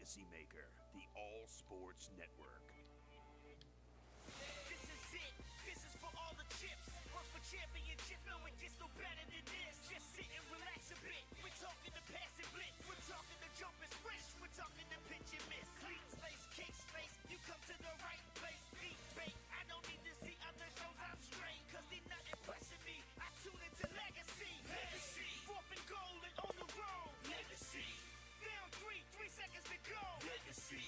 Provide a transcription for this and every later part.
LegacyMaker, the all-sports network. This is it. This is for all the chips. Work for championships. No, it gets no better than this. Just sit and relax a bit. We're talking the pass and blitz. We're talking the jump and switch. We're talking the pitch and miss. Clean space, kick space. You come to the right place. Eat bait. I don't need to see other shows. I'm straight. Cause they not impressing me. I tune into Legacy. Legacy. Fourth and goal and on the road. Legacy. Down 3 seconds to go. Legacy.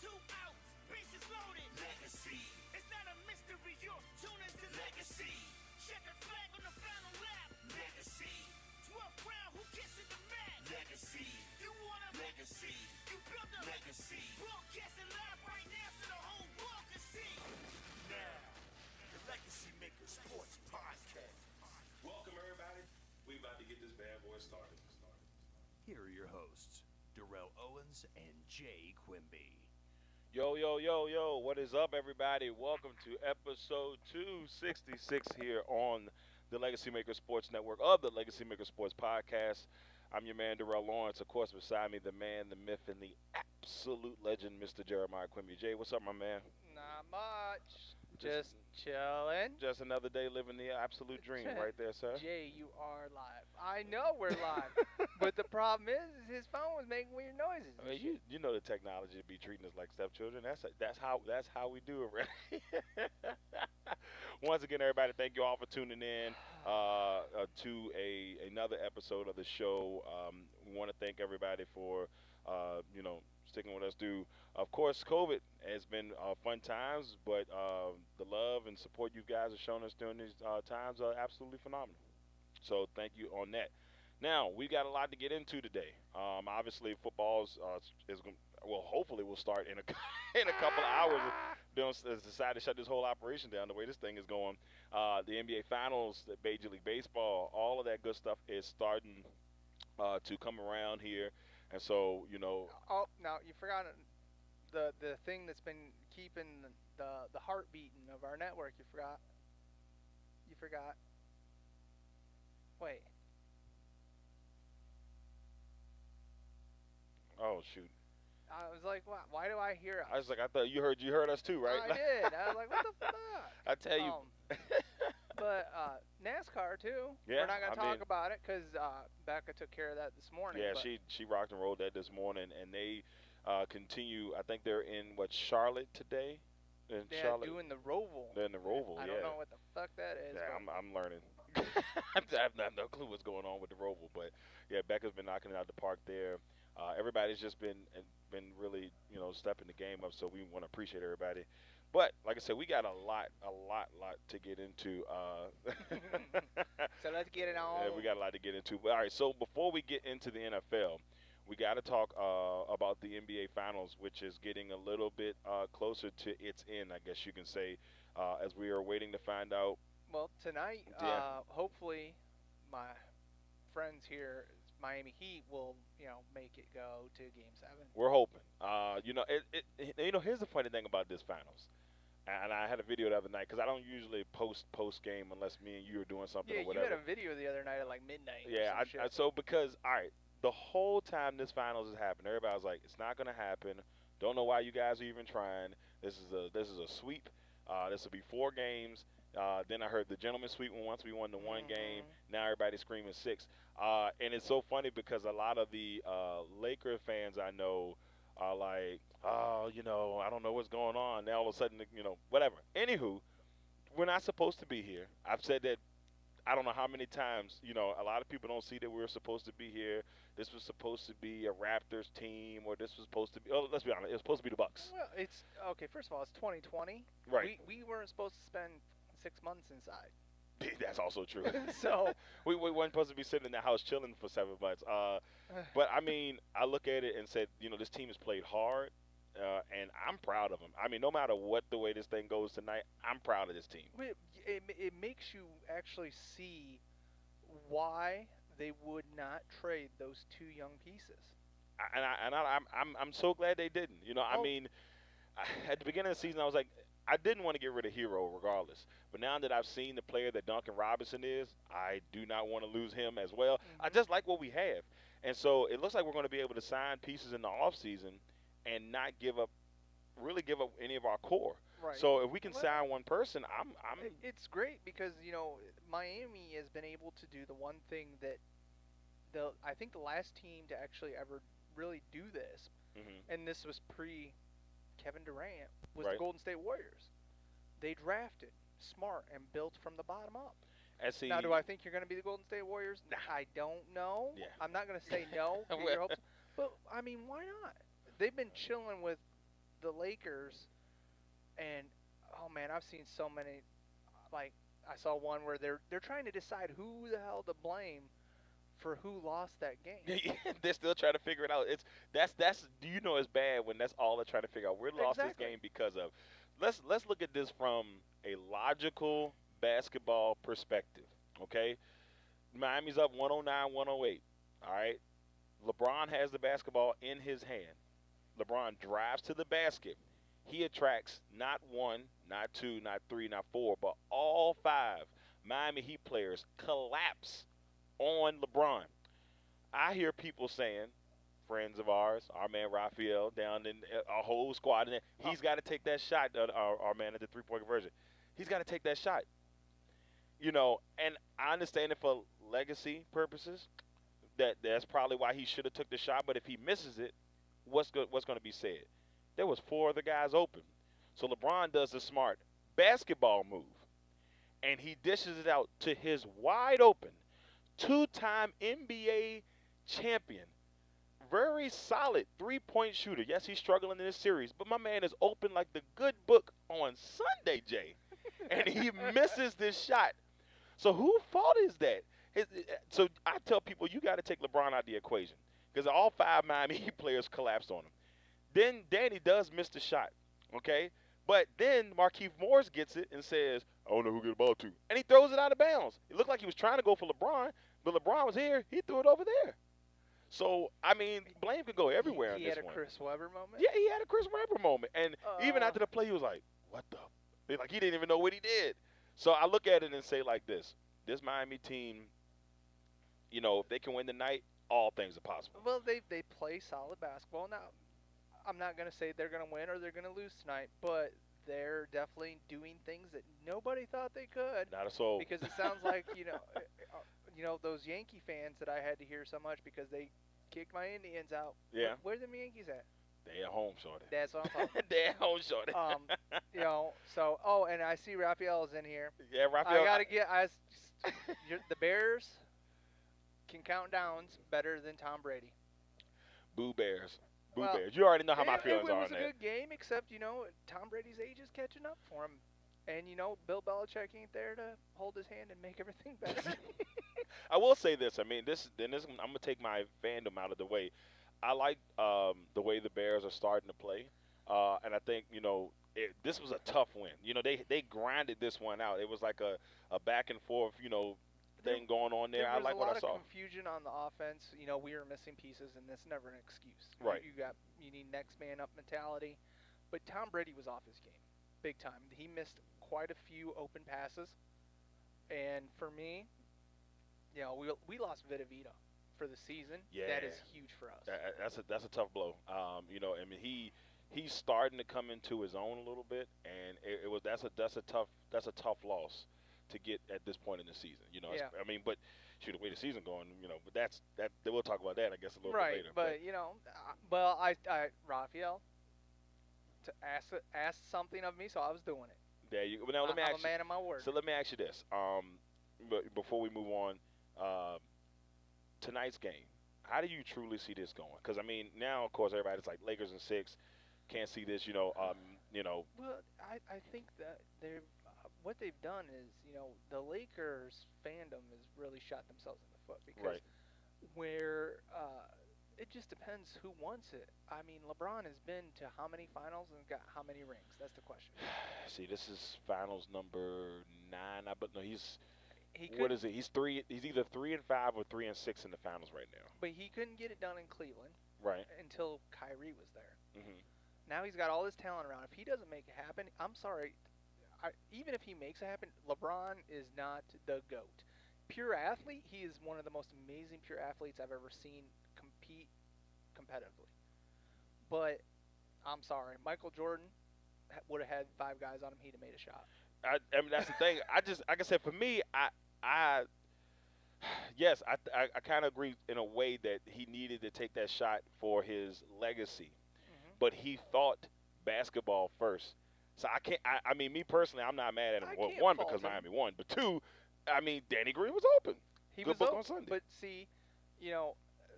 2 outs. Bases loaded. Legacy. It's not a mystery. You're tuning to Legacy. Check the flag on the final lap. Legacy. 12th round. Who gets in the mat? Legacy. You want a legacy. You build a legacy. Broadcasting live right now so the whole world can see. Now, the LegacyMaker Sports Podcast. Welcome, everybody. We about to get this bad boy started. Here are your hosts, Darrell Owens and Jay Quimby. Yo, what is up, everybody? Welcome to episode 266 here on the LegacyMaker Sports Network of the LegacyMaker Sports Podcast. I'm your man, Darrell Lawrence. Of course, beside me, the man, the myth, and the absolute legend, Mr. Jeremiah Quimby. Jay, what's up, my man? Not much. Just chilling. Just another day living the absolute dream right there, sir. Jay, you are live. I know we're live, but the problem is his phone was making weird noises. I mean, you know the technology be treating us like stepchildren. That's how we do it, right? Once again, everybody, thank you all for tuning in to another episode of the show. We want to thank everybody for sticking with us through. Of course, COVID has been fun times, but the love and support you guys have shown us during these times are absolutely phenomenal. So thank you on that. Now, we got a lot to get into today. Obviously, football's hopefully will start in a couple of hours. They decided to shut this whole operation down the way this thing is going. The NBA Finals, the Major League Baseball, all of that good stuff is starting to come around here. And so, Oh, no, you forgot the thing that's been keeping the heart beating of our network. You forgot. Wait. Oh, shoot. I was like, why do I hear us? I was like, I thought you heard us too, right? I did. I was like, what the fuck? I tell you. But NASCAR too. Yeah, We're not gonna talk about it because Becca took care of that this morning. Yeah, but she rocked and rolled that this morning, and they continue. I think they're in Charlotte today. Doing the Roval. They're in the Roval. I don't know what the fuck that is. Yeah, I'm learning. I have no clue what's going on with the Roval, but yeah, Becca's been knocking it out the park there. Everybody's just been really stepping the game up, so we want to appreciate everybody. But like I said, we got a lot to get into. So let's get it on. Yeah, we got a lot to get into. But all right, so before we get into the NFL, we got to talk about the NBA Finals, which is getting a little bit closer to its end, I guess you can say, as we are waiting to find out. Well, tonight, hopefully, my friends here, Miami Heat, will make it go to Game 7. We're hoping. Here's the funny thing about this Finals. And I had a video the other night because I don't usually post game unless me and you are doing something or whatever. Yeah, you had a video the other night at like midnight. Yeah, because the whole time this Finals has happened, everybody's like, it's not going to happen. Don't know why you guys are even trying. This is a sweep. This will be 4 games. Then I heard the gentleman sweep once we won the 1 game. Now everybody's screaming 6. And it's so funny because a lot of the Laker fans I know are like, oh, I don't know what's going on. Now all of a sudden, whatever. Anywho, we're not supposed to be here. I've said that I don't know how many times. A lot of people don't see that we're supposed to be here. This was supposed to be a Raptors team, or this was supposed to be. Oh, let's be honest. It was supposed to be the Bucks. Well, it's okay. First of all, it's 2020. Right. We weren't supposed to spend 6 months inside. That's also true. So we weren't supposed to be sitting in the house chilling for 7 months. But I mean, I look at it and said, this team has played hard, and I'm proud of them. I mean, no matter what the way this thing goes tonight, I'm proud of this team. it makes you actually see why they would not trade those 2 young pieces. I'm so glad they didn't. I mean, at the beginning of the season, I was like, I didn't want to get rid of Hero regardless. But now that I've seen the player that Duncan Robinson is, I do not want to lose him as well. I just like what we have. And so it looks like we're going to be able to sign pieces in the offseason and not really give up any of our core. Right. So if we can Well, sign one person, I'm It's great because Miami has been able to do the one thing that I think the last team to actually ever really do this, and this was pre Kevin Durant, was the Right. Golden State Warriors. They drafted smart and built from the bottom up. and see. Now, do I think you're going to be the Golden State Warriors? Nah. I don't know. Yeah. I'm not going to say no. Get Well- your hopes, but I mean, why not? They've been chilling with the Lakers, and oh man, I've seen so many. Like I saw one where they're trying to decide who the hell to blame for who lost that game. They're still trying to figure it out. That's do you know it's bad when that's all they're trying to figure out. We lost Exactly. this game because of. Let's look at this from a logical basketball perspective. Okay, Miami's up 109-108. All right, LeBron has the basketball in his hand. LeBron drives to the basket. He attracts not one, not two, not three, not four, but all five Miami Heat players collapse on LeBron. I hear people saying, friends of ours, our man Raphael down in our whole squad, and he's got to take that shot. Our man at the three-point conversion, he's got to take that shot. You know, and I understand it for legacy purposes. That's probably why he should have took the shot. But if he misses it, what's going to be said? There was four other guys open, so LeBron does the smart basketball move, and he dishes it out to his wide open, two-time NBA champion, very solid three-point shooter. Yes, he's struggling in this series, but my man is open like the good book on Sunday, Jay, and he misses this shot. So whose fault is that? So I tell people you got to take LeBron out of the equation because all five Miami Heat players collapsed on him. Then Danny does miss the shot, okay? But then Markieff Morris gets it and says, I don't know who get the ball to. And he throws it out of bounds. It looked like he was trying to go for LeBron, but LeBron was here. He threw it over there. So, I mean, blame could go everywhere on He this had a one. Chris Webber moment. Yeah, he had a Chris Webber moment. And even Uh. after the play, he was like, what the? Like, he didn't even know what he did. So I look at it and say like this. This Miami team, you know, if they can win tonight, all things are possible. Well, they play solid basketball. Now, I'm not going to say they're going to win or they're going to lose tonight, but they're definitely doing things that nobody thought they could. Not a soul. Because it sounds like those Yankee fans that I had to hear so much because they kicked my Indians out. Yeah. Where the Yankees at? They at home, shorty. That's what I'm talking. They at home, shorty. So and I see Raphael is in here. Yeah, Raphael. I gotta get the Bears can count downs better than Tom Brady. Boo Bears. Boo Well, Bears. You already know how my feelings it are was on a that. good game, except Tom Brady's age is catching up for him, and Bill Belichick ain't there to hold his hand and make everything better. I will say this. I mean, I'm gonna take my fandom out of the way. I like the way the Bears are starting to play, and I think this was a tough win. They grinded this one out. It was like a back and forth thing going on there. I like what I There was a saw. lot of confusion on the offense. We were missing pieces, and that's never an excuse. Right. You need next man up mentality, but Tom Brady was off his game, big time. He missed quite a few open passes, and for me, we lost Vita Vita for the season. Yeah. That is huge for us. That's a tough blow. I mean he's starting to come into his own a little bit, and that's a tough loss to get at this point in the season. Yeah. I mean, but shoot, the way the season going, but that we'll talk about that I guess a little Right, bit later. but I Raphael to ask something of me, so I was doing it. There you go. Now let me I'm ask a man of my word. So let me ask you this. But before we move on, tonight's game, how do you truly see this going? Because I mean, now of course everybody's like Lakers in 6, can't see this. Well, I think that what they've done is, the Lakers fandom has really shot themselves in the foot because Right. where it just depends who wants it. I mean, LeBron has been to how many finals and got how many rings? That's the question. See, this is finals number 9. But no, He what couldn't- is it? He's either 3-5 or 3-6 in the finals right now. But he couldn't get it done in Cleveland Right. until Kyrie was there. Hmm. Now he's got all this talent around. If he doesn't make it happen, I'm sorry. Even if he makes it happen, LeBron is not the GOAT. Pure athlete, he is one of the most amazing pure athletes I've ever seen compete competitively. But I'm sorry. Michael Jordan would have had 5 guys on him. He'd have made a shot. I mean, that's the thing. I just, like I said, for me, I yes, I kind of agree in a way that he needed to take that shot for his legacy, but he thought basketball first. So I can't. I mean, me personally, I'm not mad at him. I Well, can't one, fault because him. Miami won, but two, I mean, Danny Green was open. He Good was book open, on Sunday. but see,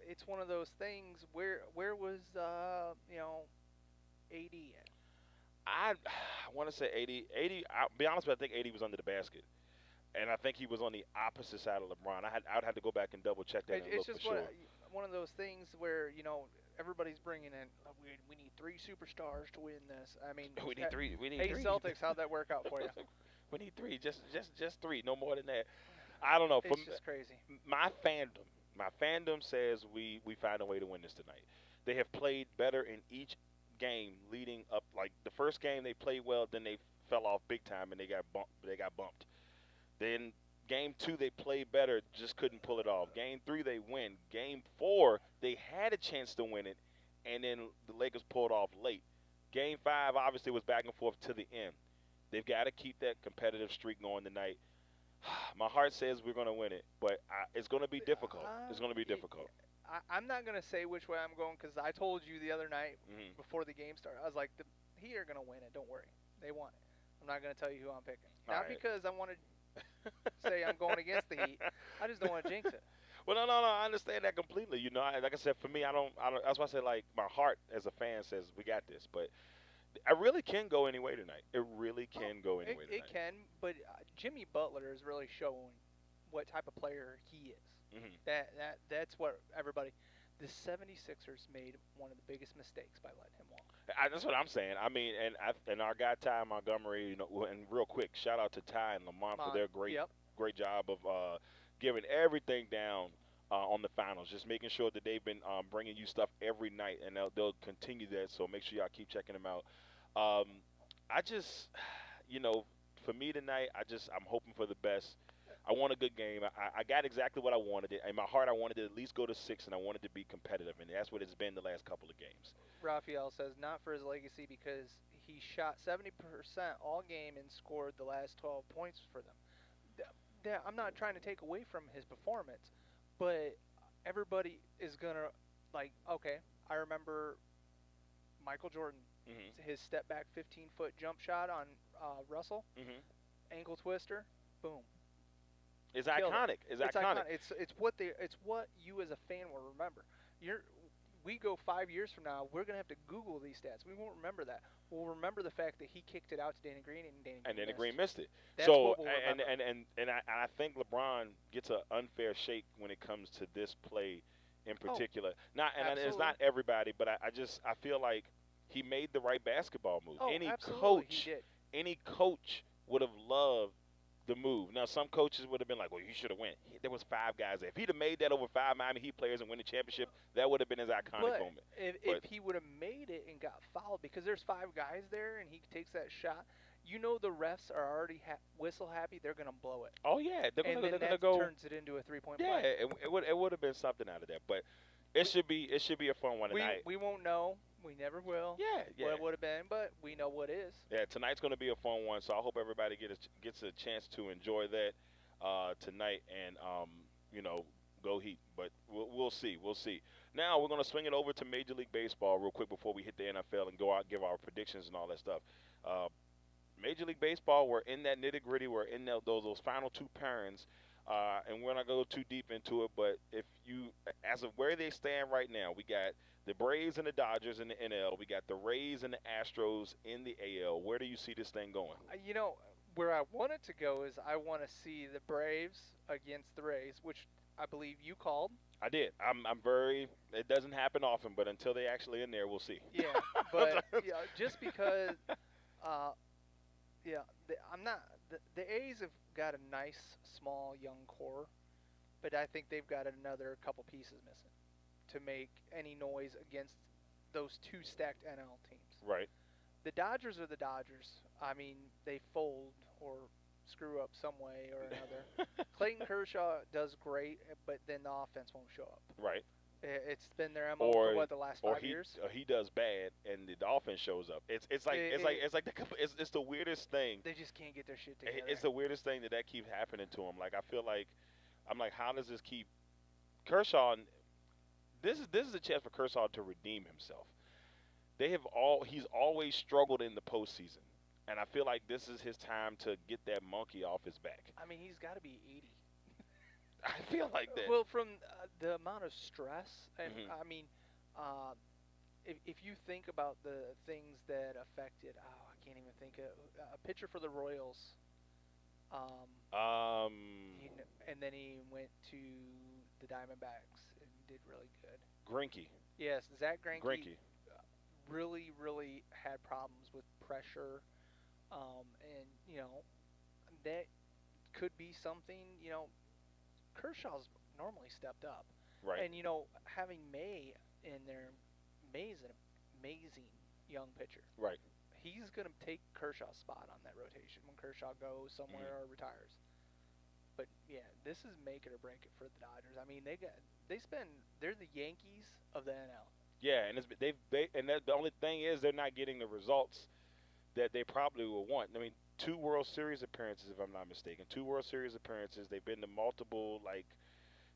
it's one of those things. Where was AD at? I want to say 80. I'll be honest with you, I think 80 was under the basket. And I think he was on the opposite side of LeBron. I'd have to go back and double check that and It's look just for sure. one of those things where everybody's bringing in. We need 3 superstars to win this. I mean, We need three. We need hey three. Celtics, how'd that work out for you? We need 3. Just 3. No more than that. I don't know. It's just crazy. My fandom says we find a way to win this tonight. They have played better in each game leading up. Like the first game, they played well, then they fell off big time and they got bumped. Then game 2, they played better, just couldn't pull it off. Game 3, they win. Game 4, they had a chance to win it, and then the Lakers pulled off late. Game 5, obviously, was back and forth to the end. They've got to keep that competitive streak going tonight. My heart says we're going to win it, but it's going to be difficult. It's going to be difficult. I'm not going to say which way I'm going because I told you the other night before the game started. I was like, Heat are going to win it. Don't worry. They won it. I'm not going to tell you who I'm picking. Not because I want to say I'm going against the Heat. I just don't want to jinx it. Well, no, I understand that completely. Like I said, for me, I don't. That's why I said, like, my heart as a fan says we got this, but I really can go any way tonight. It really can go any way tonight. It can, but Jimmy Butler is really showing what type of player he is. That's what everybody. The 76ers made one of the biggest mistakes by letting him walk. That's what I'm saying. I mean, and our guy Ty Montgomery, and real quick, shout out to Ty and Lamont for their great job of giving everything down on the finals, just making sure that they've been bringing you stuff every night, and they'll continue that. So make sure y'all keep checking them out. I just, for me tonight, I'm hoping for the best. I want a good game. I got exactly what I wanted. In my heart, I wanted to at least go to 6, and I wanted to be competitive, and that's what it's been the last couple of games. Raphael says not for his legacy because he shot 70% all game and scored the last 12 points for them. I'm not trying to take away from his performance, but everybody is going to, okay, I remember Michael Jordan, his step-back 15-foot jump shot on Russell, ankle twister, boom. It's iconic. It's iconic. It's what you as a fan will remember. We go 5 years from now, we're gonna have to Google these stats. We won't remember that. We'll remember the fact that he kicked it out to Danny Green and Danny Green missed it. That's what we'll remember. And I think LeBron gets an unfair shake when it comes to this play in particular. It's not everybody, but I feel like he made the right basketball move. Any coach would have loved the move. Now, some coaches would have been like, well, you should have went. There was 5 guys there. If he'd have made that over 5 Miami Heat players and win the championship, that would have been his iconic moment. If he would have made it and got fouled, because there's 5 guys there and he takes that shot, the refs are already whistle happy. They're going to blow it. Oh, yeah. They're going to go. Turns it into a 3-point play. Yeah, it would have been something out of that. But it should be a fun one tonight. We won't know. We never will. Yeah. What it would have been, but we know what is. Yeah, tonight's going to be a fun one, so I hope everybody gets a chance to enjoy that tonight and, go Heat. But we'll see. We'll see. Now we're going to swing it over to Major League Baseball real quick before we hit the NFL and go out and give our predictions and all that stuff. Major League Baseball, we're in that nitty-gritty. We're in those final 2 pairings. And we're not going to go too deep into it, but as of where they stand right now, we got the Braves and the Dodgers in the NL. We got the Rays and the Astros in the AL. Where do you see this thing going? Where I want it to go is I want to see the Braves against the Rays, which I believe you called. I did. It doesn't happen often, but until they're actually in there, we'll see. Yeah, but just because, I'm not. The A's have got a nice, small, young core, but I think they've got another couple pieces missing to make any noise against those 2 stacked NL teams. Right. The Dodgers are the Dodgers. I mean, they fold or screw up some way or another. Clayton Kershaw does great, but then the offense won't show up. Right. It's been their MO for what, the last 5 years? Or he does bad and the offense shows up. It's like it's the weirdest thing. They just can't get their shit together. It's the weirdest thing that keeps happening to him. Like I feel like I'm like, how does this keep Kershaw? This is a chance for Kershaw to redeem himself. He's always struggled in the postseason, and I feel like this is his time to get that monkey off his back. I mean, he's got to be 80. I feel like that. Well, from the amount of stress, and Mhm. I mean, if you think about the things that affected, I can't even think of a pitcher for the Royals. And then he went to the Diamondbacks and did really good. Greinke. Yes, Zach Greinke. Greinke. Really had problems with pressure, and that could be something. Kershaw's normally stepped up, Right. and having May in there, May's an amazing young pitcher. Right. He's gonna take Kershaw's spot on that rotation when Kershaw goes somewhere or retires. But yeah, this is make it or break it for the Dodgers. I mean, they're the Yankees of the NL. Yeah, and the only thing is they're not getting the results that they probably will want. I mean, 2 World Series appearances, if I'm not mistaken. 2 World Series appearances. They've been to multiple, like,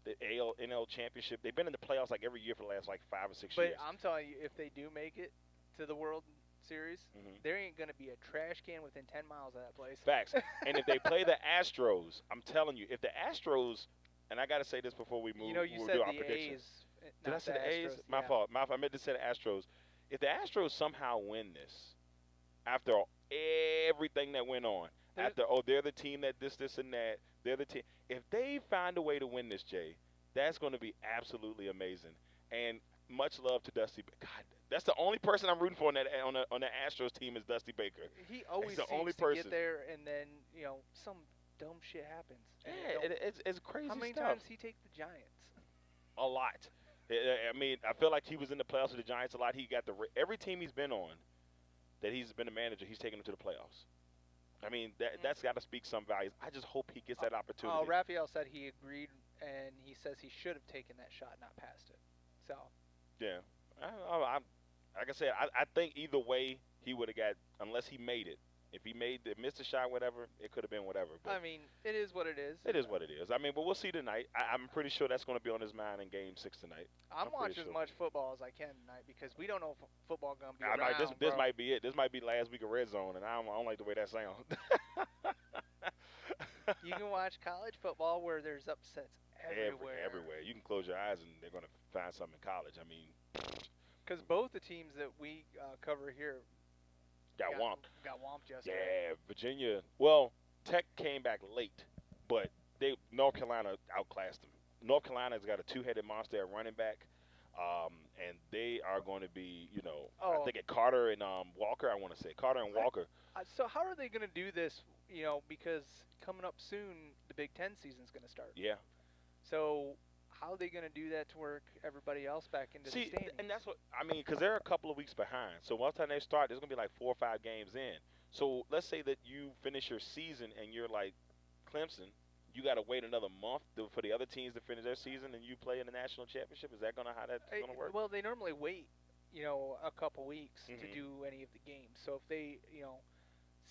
the NL championship. They've been in the playoffs, like, every year for the last, like, 5 or 6 years. But I'm telling you, if they do make it to the World Series, there ain't going to be a trash can within 10 miles of that place. Facts. And if they play the Astros, I'm telling you, if the Astros, and I got to say this before we move, You we'll said do our the predictions. A's. Did I say the A's? Astros, My yeah. fault. I meant to say the Astros. If the Astros somehow win this, after everything that went on, they're the team that this, and that, they're the team. If they find a way to win this, Jay, that's going to be absolutely amazing. And much love to Dusty. God, that's the only person I'm rooting for on the Astros team is Dusty Baker. He always the seems only to person. get there, and then some dumb shit happens. Yeah, it's crazy How many stuff. times he take the Giants? A lot. I mean, I feel like he was in the playoffs with the Giants a lot. He got every team he's been on that he's been a manager, he's taken them to the playoffs. I mean, that's got to speak some values. I just hope he gets that opportunity. Oh, Raphael said he agreed, and he says he should have taken that shot, not passed it. So. Yeah. Like I said, I think either way he would have got, unless he made it. If he missed a shot, whatever, it could have been whatever. But I mean, it is what it is. It is what it is. I mean, but we'll see tonight. I'm pretty sure that's going to be on his mind in Game 6 tonight. I'm watching as much football as I can tonight because we don't know if football going to be around. This might be it. This might be last week of Red Zone, and I don't like the way that sounds. You can watch college football where there's upsets everywhere. Everywhere. You can close your eyes, and they're going to find something in college. I mean, because both the teams that we cover here got whomped. Got whomped yesterday. Yeah, Virginia. Well, Tech came back late, but North Carolina outclassed them. North Carolina's got a 2-headed monster at running back, and they are going to be, I think at Carter and Walker. I want to say Carter and Walker. So how are they going to do this? Because coming up soon, the Big Ten season's going to start. Yeah. So how are they going to do that to work everybody else back into the standings? And that's what I mean, because they're a couple of weeks behind. So once time they start, there's going to be like 4 or 5 games in. So let's say that you finish your season and you're like Clemson, you got to wait another month for the other teams to finish their season and you play in the national championship. Is that how that's going to work? Well, they normally wait, a couple weeks to do any of the games. So if they,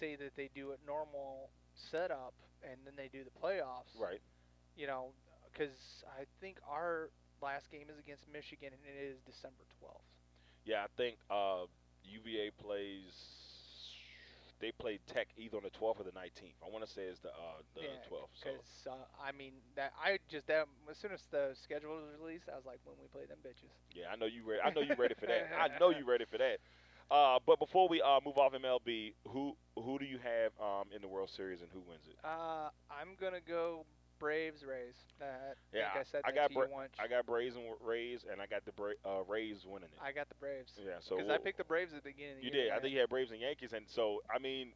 say that they do a normal setup and then they do the playoffs, right? Because I think our last game is against Michigan, and it is December 12th. Yeah, I think UVA they play Tech either on the 12th or the 19th. I want to say it's the 12th. Because, I mean, as soon as the schedule was released, I was like, when we play them bitches. Yeah, I know you ready. I know you ready for that. I know you ready for that. But before we move off MLB, who do you have in the World Series and who wins it? I'm going to go Braves, Rays. I got Braves and Rays, and I got the Rays winning it. I got the Braves. Yeah, so because I picked the Braves at the beginning of the year. You did. I think you had Braves and Yankees, and so I mean,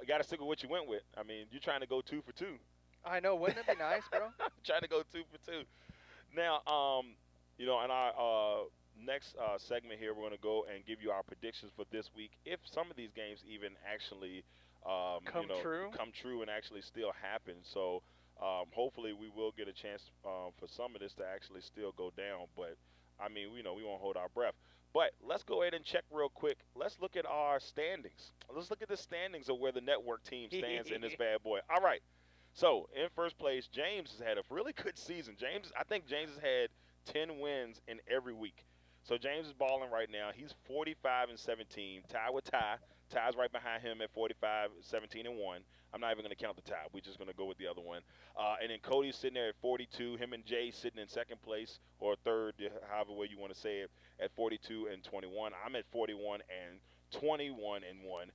got to stick with what you went with. I mean, you're trying to go 2 for 2. I know. Wouldn't that be nice, bro? Trying to go 2 for 2. Now, in our next segment here, we're going to go and give you our predictions for this week. If some of these games even actually come true and actually still happen. So Hopefully, we will get a chance for some of this to actually still go down. But I mean, we won't hold our breath. But let's go ahead and check real quick. Let's look at our standings. Let's look at the standings of where the network team stands in this bad boy. All right. So in first place, James has had a really good season. I think James has had 10 wins in every week. So James is balling right now. He's 45-17, tied with Ty. Ty's right behind him at 45, 17 and 1. I'm not even going to count the tie. We're just going to go with the other one. And then Cody's sitting there at 42. Him and Jay sitting in second place or third, however way you want to say it, at 42 and 21. I'm at 41 and 21 and 1.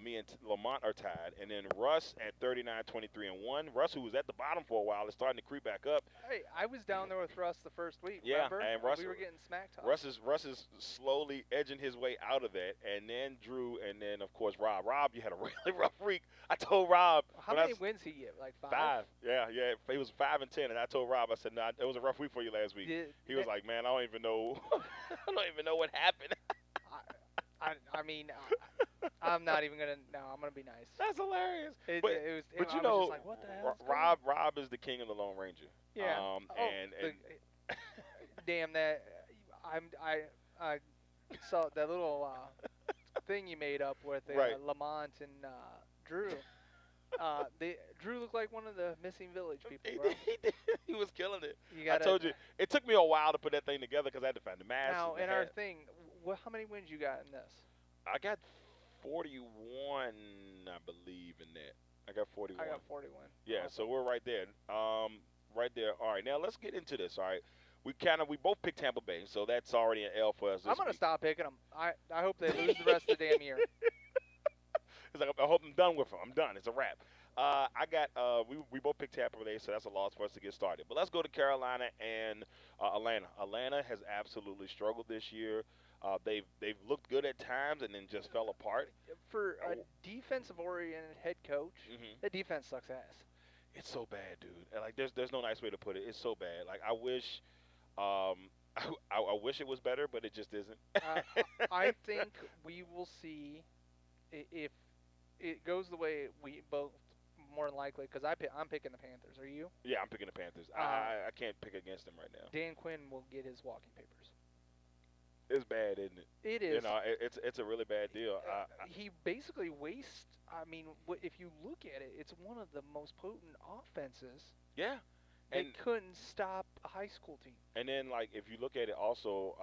Me and Lamont are tied. And then Russ at 39, 23 and 1. Russ, who was at the bottom for a while, is starting to creep back up. Hey, I was down there with Russ the first week. Yeah, remember? and Russ, we were getting smack talk. Russ is slowly edging his way out of that. And then Drew, and then, of course, Rob. Rob, you had a really rough week. I told Rob. How many wins he get? Like 5? 5. Yeah. He was 5 and 10. And I told Rob, I said, nah, it was a rough week for you last week. He was like, man, I don't even know. I don't even know what happened. I mean, I'm not even gonna. No, I'm gonna be nice. That's hilarious. But you I know, was just like, what the hell? Rob is the king of the Lone Ranger. Yeah. And damn that. I saw that little thing you made up with Lamont and Drew. Drew looked like one of the missing village people. Bro. He did. He was killing it. I told you. It took me a while to put that thing together because I had to find the mask. Now, in our thing, how many wins you got in this? I got 41, I believe, in that. I got 41. I got 41. Yeah, so we're right there. Right there. All right, now let's get into this. All right, we both picked Tampa Bay, so that's already an L for us. I'm gonna stop picking them. I hope they lose the rest of the damn year. It's like I hope I'm done with them. I'm done. It's a wrap. I got we both picked Tampa Bay, so that's a loss for us to get started. But let's go to Carolina and Atlanta. Atlanta has absolutely struggled this year. They've looked good at times and then just fell apart. For a defensive-oriented head coach, the defense sucks ass. It's so bad, dude. Like there's no nice way to put it. It's so bad. Like I wish, I wish it was better, but it just isn't. I think we will see if it goes the way we both more than likely. Because I'm picking the Panthers. Are you? Yeah, I'm picking the Panthers. I can't pick against them right now. Dan Quinn will get his walking papers. It's bad, isn't it? It is. You know, it's a really bad deal. He basically wastes. I mean, if you look at it, it's one of the most potent offenses. Yeah. They couldn't stop a high school team. And then, like, if you look at it also,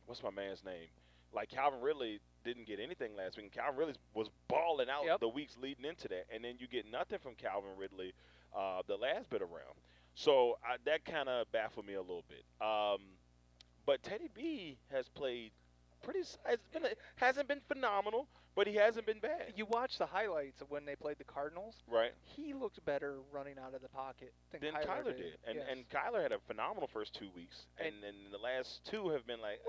what's my man's name? Like, Calvin Ridley didn't get anything last week. And Calvin Ridley was balling out the weeks leading into that. And then you get nothing from Calvin Ridley the last bit around. So that kind of baffled me a little bit. But Teddy B has played hasn't been phenomenal, but he hasn't been bad. You watch the highlights of when they played the Cardinals. Right. He looked better running out of the pocket than Kyler did. And Kyler had a phenomenal first 2 weeks. And then the last 2 have been like,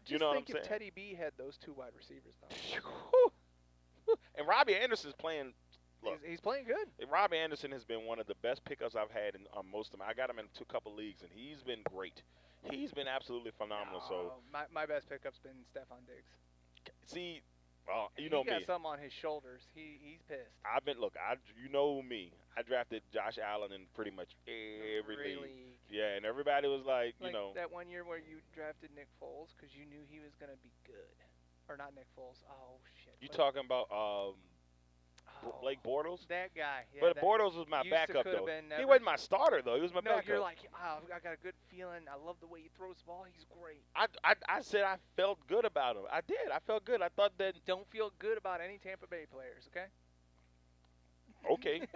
you know what I'm saying? Just think if Teddy B had those 2 wide receivers, though. And Robbie Anderson's playing. Look, he's playing good. Robbie Anderson has been one of the best pickups I've had in most of them. I got him in a couple leagues, and he's been great. He's been absolutely phenomenal. So my best pickup's been Stephon Diggs. See, you know me. He got something on his shoulders. He's pissed. You know me. I drafted Josh Allen in pretty much every league. Yeah, and everybody was like, you know. That one year where you drafted Nick Foles because you knew he was going to be good. Or not Nick Foles. Oh, shit. You talking about Blake Bortles? That guy. Yeah, but Bortles was my backup, though. He wasn't my starter, though. He was my backup. No, you're like, I got a good feeling. I love the way he throws the ball. He's great. I said I felt good about him. I did. I felt good. I thought that. Don't feel good about any Tampa Bay players, okay? Okay.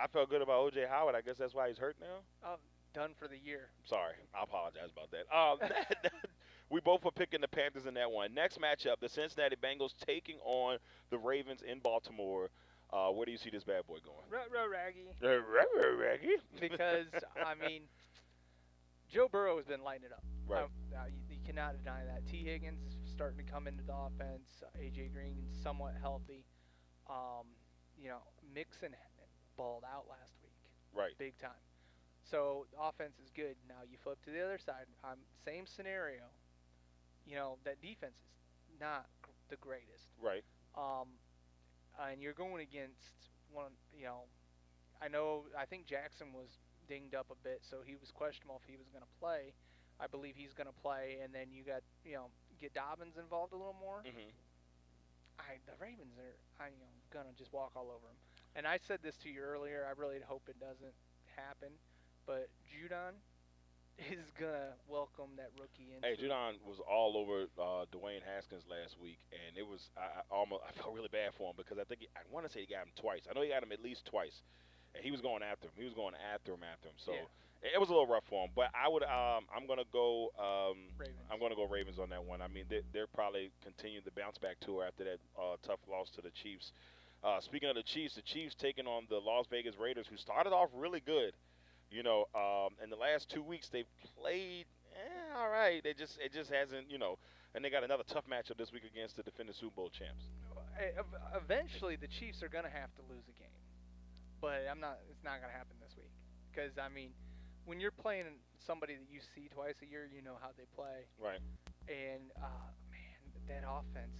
I felt good about O.J. Howard. I guess that's why he's hurt now. Done for the year. Sorry. I apologize about that. We both were picking the Panthers in that one. Next matchup, the Cincinnati Bengals taking on the Ravens in Baltimore. Where do you see this bad boy going? Raggy. Raggy. Because, I mean, Joe Burrow has been lighting it up. Right. You cannot deny that. T. Higgins starting to come into the offense. A.J. Green somewhat healthy. Mixon balled out last week. Right. Big time. So the offense is good. Now you flip to the other side. Same scenario. That defense is not the greatest. Right. And you're going against one, I think Jackson was dinged up a bit, so he was questionable if he was going to play. I believe he's going to play, and then you got get Dobbins involved a little more. Mm-hmm. The Ravens are going to just walk all over them. And I said this to you earlier. I really hope it doesn't happen, but Judon is gonna welcome that rookie in. Hey, Judon was all over Dwayne Haskins last week, and it was I felt really bad for him because I want to say he got him twice. I know he got him at least twice, and he was going after him. So it was a little rough for him. But I would I'm gonna go Ravens. I'm gonna go Ravens on that one. I mean they're probably continue the bounce back tour after that tough loss to the Chiefs. Speaking of the Chiefs taking on the Las Vegas Raiders, who started off really good. In the last 2 weeks they've played all right. It just hasn't, and they got another tough matchup this week against the defending Super Bowl champs. Eventually, the Chiefs are gonna have to lose a game, but it's not gonna happen this week because when you're playing somebody that you see twice a year, you know how they play. Right. And man, that offense,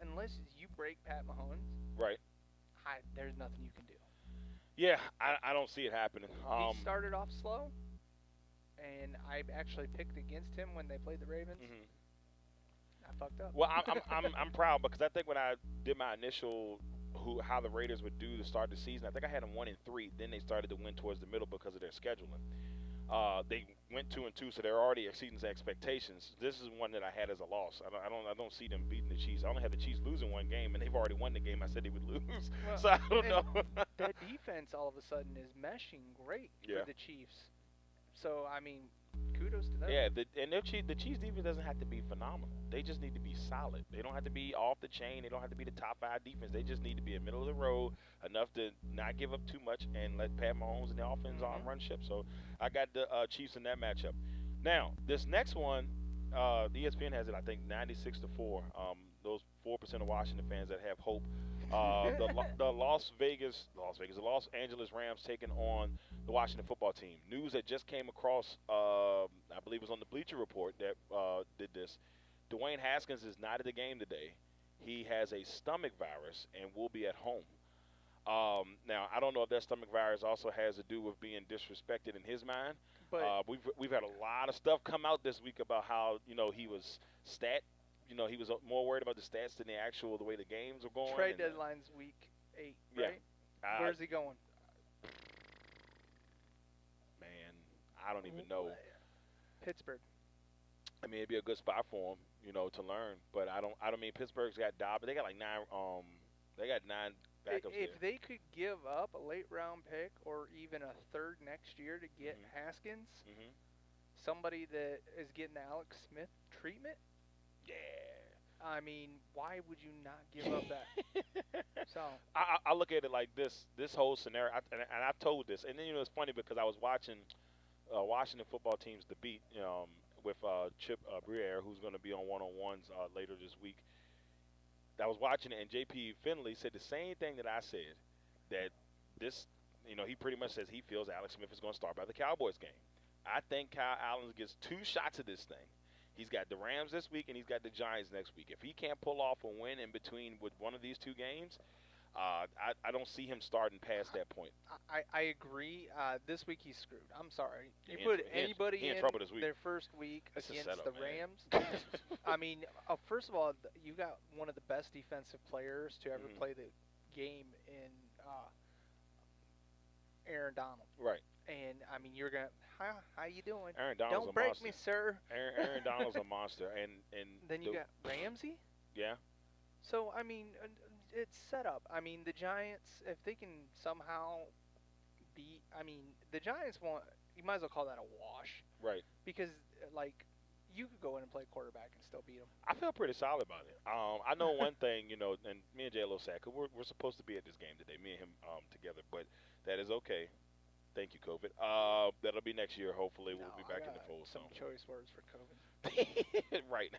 unless you break Pat Mahomes, right, there's nothing you can do. Yeah, I don't see it happening. He started off slow, and I actually picked against him when they played the Ravens. Mm-hmm. I fucked up. Well, I'm proud because I think when I did my initial how the Raiders would do to start the season, I think I had them 1-3. Then they started to win towards the middle because of their scheduling. They went 2-2, so they're already exceeding expectations. This is one that I had as a loss. I don't see them beating the Chiefs. I only had the Chiefs losing one game, and they've already won the game I said they would lose. Well, so I don't know. That defense all of a sudden is meshing great for the Chiefs. So kudos to them. Yeah, the Chiefs defense doesn't have to be phenomenal. They just need to be solid. They don't have to be off the chain. They don't have to be the top 5 defense. They just need to be in middle of the road enough to not give up too much and let Pat Mahomes and the offense run ship. So I got the Chiefs in that matchup. Now this next one, ESPN has it I think 96-4. Those 4% of Washington fans that have hope. The Los Angeles Rams taking on the Washington football team. News that just came across, I believe it was on the Bleacher Report that did this. Dwayne Haskins is not at the game today. He has a stomach virus and will be at home. Now, I don't know if that stomach virus also has to do with being disrespected in his mind. But we've had a lot of stuff come out this week about how he was he was more worried about the stats than the way the games were going. Trade deadline's week 8, right? Where's he going? Man, I don't even know. Pittsburgh. I mean, it'd be a good spot for him, to learn. But I don't mean Pittsburgh's got Dobbins. They got like 9. They got 9 backups. If they could give up a late round pick or even a third next year to get Haskins, somebody that is getting the Alex Smith treatment. Yeah. Why would you not give up that? So I look at it like this whole scenario, and I told this, and then it's funny because I was watching Washington football teams The Beat with Chip Briere, who's going to be on one-on-ones later this week. I was watching it, and J.P. Finley said the same thing that I said, that this, he pretty much says he feels Alex Smith is going to start by the Cowboys game. I think Kyle Allen gets 2 shots at this thing. He's got the Rams this week, and he's got the Giants next week. If he can't pull off a win in between with one of these 2 games, I don't see him starting past that point. I agree. This week he's screwed. I'm sorry. You put anybody in their first week against the Rams. First of all, you got one of the best defensive players to ever play the game in Aaron Donald. Right. And you're gonna how you doing? Aaron Donald's Don't break monster. me, sir. Aaron Donald's a monster, and then you got Ramsey. Yeah. So it's set up. The Giants, if they can somehow beat, the Giants you might as well call that a wash. Right. Because you could go in and play quarterback and still beat them. I feel pretty solid about it. I know one thing, and me and Jay a little sad because we're supposed to be at this game today, me and him together, but that is okay. Thank you, COVID. That'll be next year. Hopefully, we'll be back in the fold. Some choice words for COVID. Right.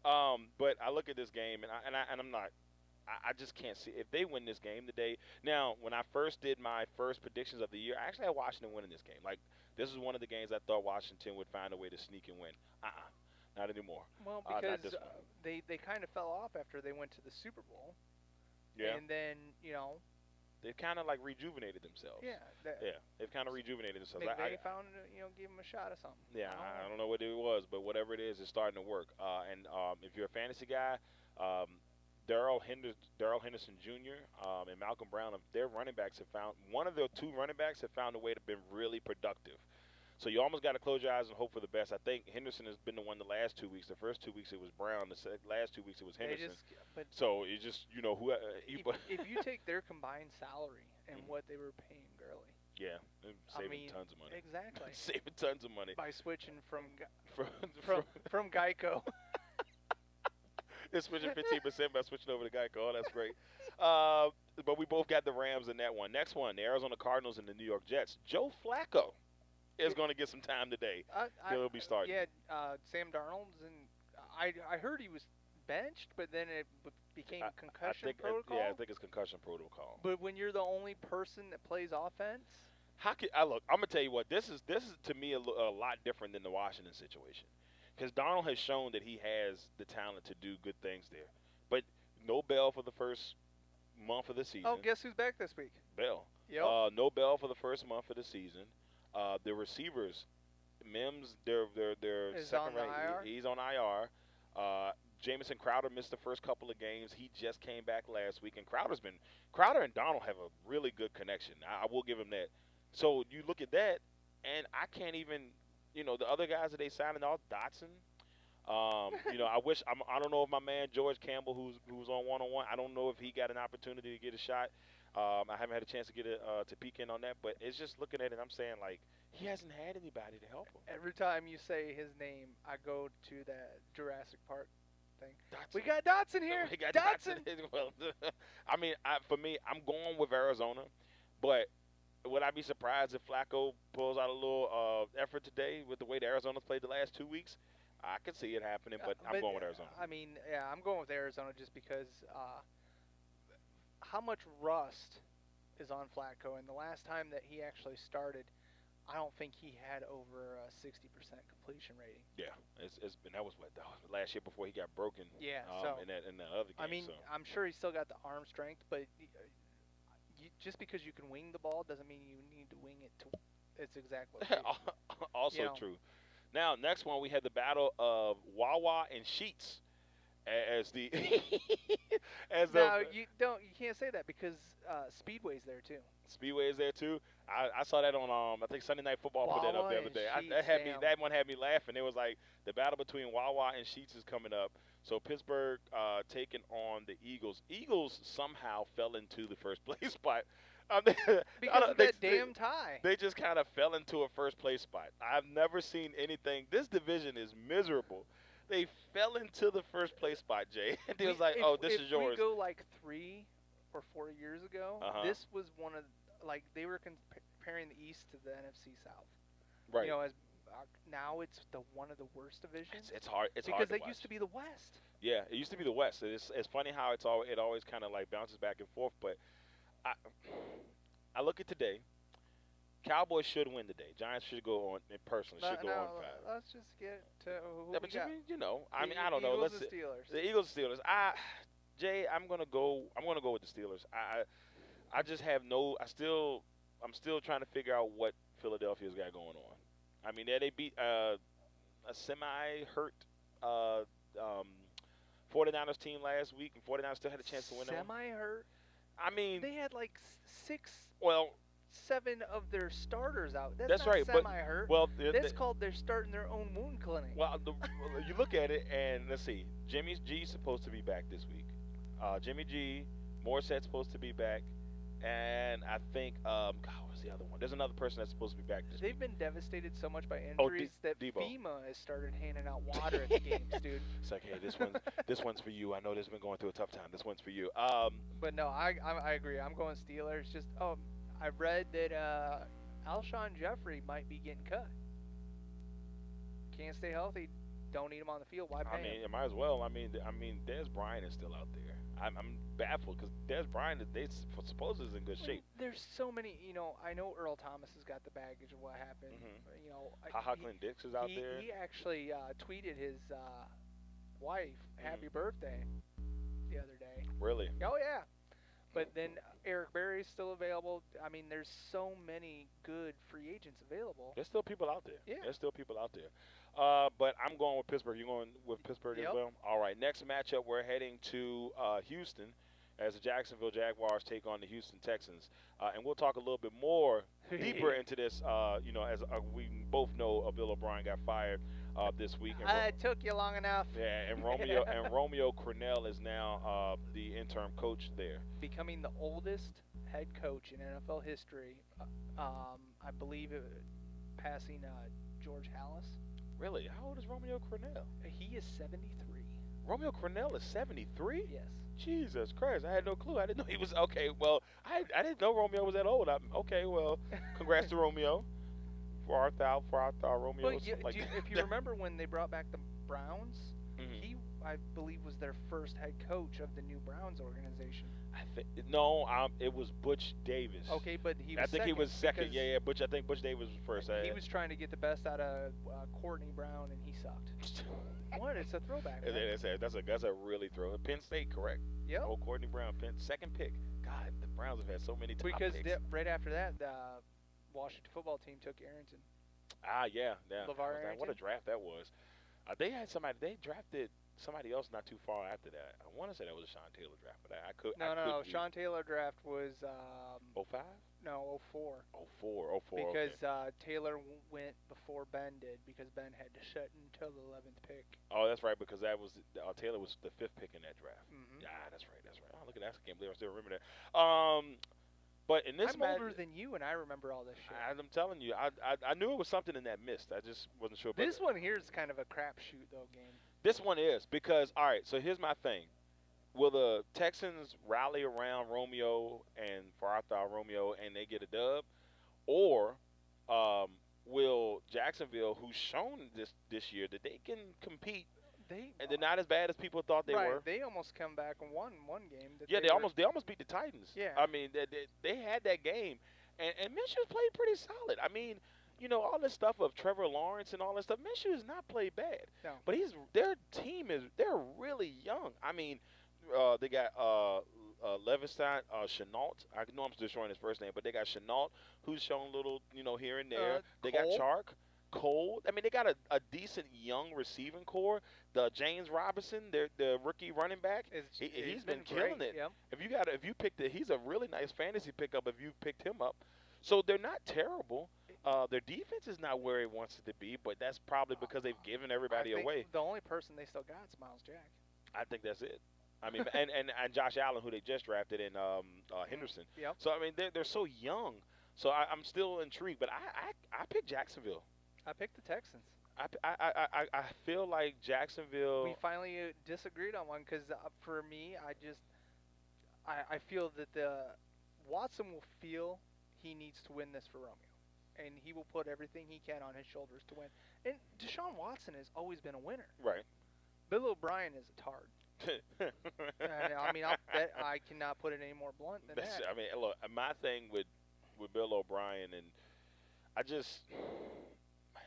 But I look at this game, and I'm not. I just can't see if they win this game today. Now, when I first did my first predictions of the year, I actually had Washington winning this game. This is one of the games I thought Washington would find a way to sneak and win. Not anymore. Well, because they kind of fell off after they went to the Super Bowl. Yeah. And then they've kind of like rejuvenated themselves. Yeah. Yeah, they've kind of rejuvenated themselves. McVay found, give him a shot of something. Yeah, I don't know what it was, but whatever it is, it's starting to work. And if you're a fantasy guy, Darrell Henderson Jr. And Malcolm Brown, their running backs have found one of their two running backs have found a way to be really productive. So you almost got to close your eyes and hope for the best. I think Henderson has been the one the last 2 weeks. The first 2 weeks it was Brown. The last 2 weeks it was Henderson. So it's just who if you take their combined salary and what they were paying Gurley. Yeah, saving tons of money. Exactly. Saving tons of money by switching from Geico. Geico. They're switching 15% by switching over to Geico. Oh, that's great. But we both got the Rams in that one. Next one, the Arizona Cardinals and the New York Jets. Joe Flacco is going to get some time today. He'll be starting. Yeah, Sam Darnold's, and I heard he was benched, but then it became concussion protocol. I think it's concussion protocol. But when you're the only person that plays offense, how can I look? I'm gonna tell you what. This is to me a lot different than the Washington situation, because Darnold has shown that he has the talent to do good things there. But no Bell for the first month of the season. Oh, guess who's back this week? Bell. Yep. No Bell for the first month of the season. The receivers, Mims, their second rank, he's on IR. Jamison Crowder missed the first couple of games. He just came back last week, and Crowder and Donald have a really good connection. I will give him that. So you look at that, and I can't even, the other guys that they signed off, Dotson. I don't know if my man George Campbell, who's on one-on-one, I don't know if he got an opportunity to get a shot. I haven't had a chance to get to peek in on that, but it's just looking at it, I'm saying, like, he hasn't had anybody to help him. Every time you say his name, I go to that Jurassic Park thing. Dotson. We got Dotson here. We got Dotson. Well, I mean, for me, I'm going with Arizona, but would I be surprised if Flacco pulls out a little effort today with the way the Arizona's played the last 2 weeks? I could see it happening, but I'm going with Arizona. I mean, yeah, I'm going with Arizona just because how much rust is on Flacco, and the last time that he actually started, I don't think he had over a 60% completion rating. Yeah, that was last year before he got broken. Yeah, in that other game. I mean, I'm sure he's still got the arm strength, but just because you can wing the ball doesn't mean you need to wing it to its exact location. Also true. Now, next one, we had the battle of Wawa and Sheets as the you can't say that because Speedway's there too. Speedway is there too. I saw that on I think Sunday Night Football put that up the other day. That one had me laughing. It was like the battle between Wawa and Sheets is coming up. So Pittsburgh taking on the Eagles. Eagles somehow fell into the first place spot. Because of that damn tie. They just kind of fell into a first place spot. I've never seen anything. This division is miserable. They fell into the first place spot, Jay. And it was like, this is yours. If we go like 3 or 4 years ago, this was one of, like, they were comparing the East to the NFC South. Right. As now it's one of the worst divisions. It's hard. It's because hard to they used to be the West. Yeah, it used to be the West. It's funny how it always kind of like bounces back and forth. But I look at today. Cowboys should win today. Giants should go on. Personally, should go on 5. Let's just get to who but we got. I don't know. Eagles and Steelers. The Eagles and Steelers. Jay, I'm gonna go with the Steelers. I just have I'm still trying to figure out what Philadelphia's got going on. I mean, they beat a semi-hurt 49ers team last week, and 49ers still had a chance to win that one. Semi-hurt? I mean, they had like 7 of their starters out. That's not right. Semi-hurt. That's called they're starting their own wound clinic. Well, you look at it, and let's see. Jimmy G's supposed to be back this week. Jimmy G, Morsett's supposed to be back, and I think what's the other one? There's another person that's supposed to be back this week. They've been devastated so much by injuries that Debo. FEMA has started handing out water at the games, dude. It's like, hey, this one's for you. I know this has been going through a tough time. This one's for you. But no, I agree. I'm going Steelers. Just I read that Alshon Jeffrey might be getting cut. Can't stay healthy. Don't need him on the field. Why pay him? It might as well. I mean, Dez Bryant is still out there. I'm baffled because Dez Bryant, they supposedly is in good shape. There's so many. I know Earl Thomas has got the baggage of what happened. Clint Dix is out there. He actually tweeted his wife happy birthday the other day. Really? Oh yeah. But then Eric Berry's still available. I mean, there's so many good free agents available. There's still people out there. Yeah. There's still people out there. But I'm going with Pittsburgh. You going with Pittsburgh as Yep. well? All right. Next matchup, we're heading to Houston as the Jacksonville Jaguars take on the Houston Texans. And we'll talk a little bit more deeper into this. As we both know, Bill O'Brien got fired this week. And It took you long enough. yeah, and Romeo Crennel is now the interim coach there. Becoming the oldest head coach in NFL history. I believe passing George Hallis. Really? How old is Romeo Crennel? He is 73. Romeo Crennel is 73? Yes. Jesus Christ, I had no clue. I didn't know he was okay. Well, I didn't know Romeo was that old. Okay, well, congrats to Romeo for our Romeo. Well, if you remember when they brought back the Browns, Mhm. he, I believe, was their first head coach of the new Browns organization. It was Butch Davis. Okay, but he was I think he was second. because Yeah. I think Butch Davis was first. He was trying to get the best out of Courtney Brown, and he sucked. What? It's a throwback. Man. That's a really throw. Penn State, correct? Yep. Oh, Courtney Brown, second pick. God, the Browns have had so many top Because picks. right after that, the Washington football team took Arrington. Yeah. LeVar What a Arrington? draft that was. They had somebody. They drafted somebody else not too far after that. I want to say that was a Sean Taylor draft, but I could. No. Sean Taylor draft was 05? no 04. 04. Because okay. Taylor went before Ben did because Ben had to shut until the 11th pick. Oh, that's right, because that was Taylor was the 5th pick in that draft. Mhm. Yeah, that's right. Oh, look at that! I can't believe I still remember that. But in this I'm match, older than you, and I remember all this shit. I'm telling you, I knew it was something in that mist. I just wasn't sure. This one here is kind of a crapshoot, though, game. This one is because all right. So here's my thing: will the Texans rally around Romeo and Romeo and they get a dub, or will Jacksonville, who's shown this year that they can compete, and they're not as bad as people thought they were? They almost come back and won one game. Yeah, they almost beat the Titans. Yeah. I mean, they had that game, and Minshew's played pretty solid. I mean, all this stuff of Trevor Lawrence and all that stuff, Minshew has not played bad. No. But they're really young. I mean, they got Levinstein, Chenault. I know I'm destroying his first name, but they got Chenault, who's shown a little, here and there. They got Chark. Cole. I mean, they got a decent young receiving core. The James Robinson, the rookie running back, he's been killing great. it. Yep. If you picked it, he's a really nice fantasy pickup if you picked him up. So they're not terrible. Their defense is not where it wants it to be, but that's probably because they've given everybody I think away. The only person they still got is Miles Jack. I think that's it. I mean, and Josh Allen, who they just drafted, and Henderson. Yep. So I mean, they're so young. So I'm still intrigued, but I picked Jacksonville. I picked the Texans. I feel like Jacksonville. We finally disagreed on one because for me, I feel that Watson will feel he needs to win this for Romeo, and he will put everything he can on his shoulders to win. And Deshaun Watson has always been a winner. Right. Bill O'Brien is a tard. I mean, I cannot put it any more blunt than that. I mean, look, my thing with Bill O'Brien, and I just.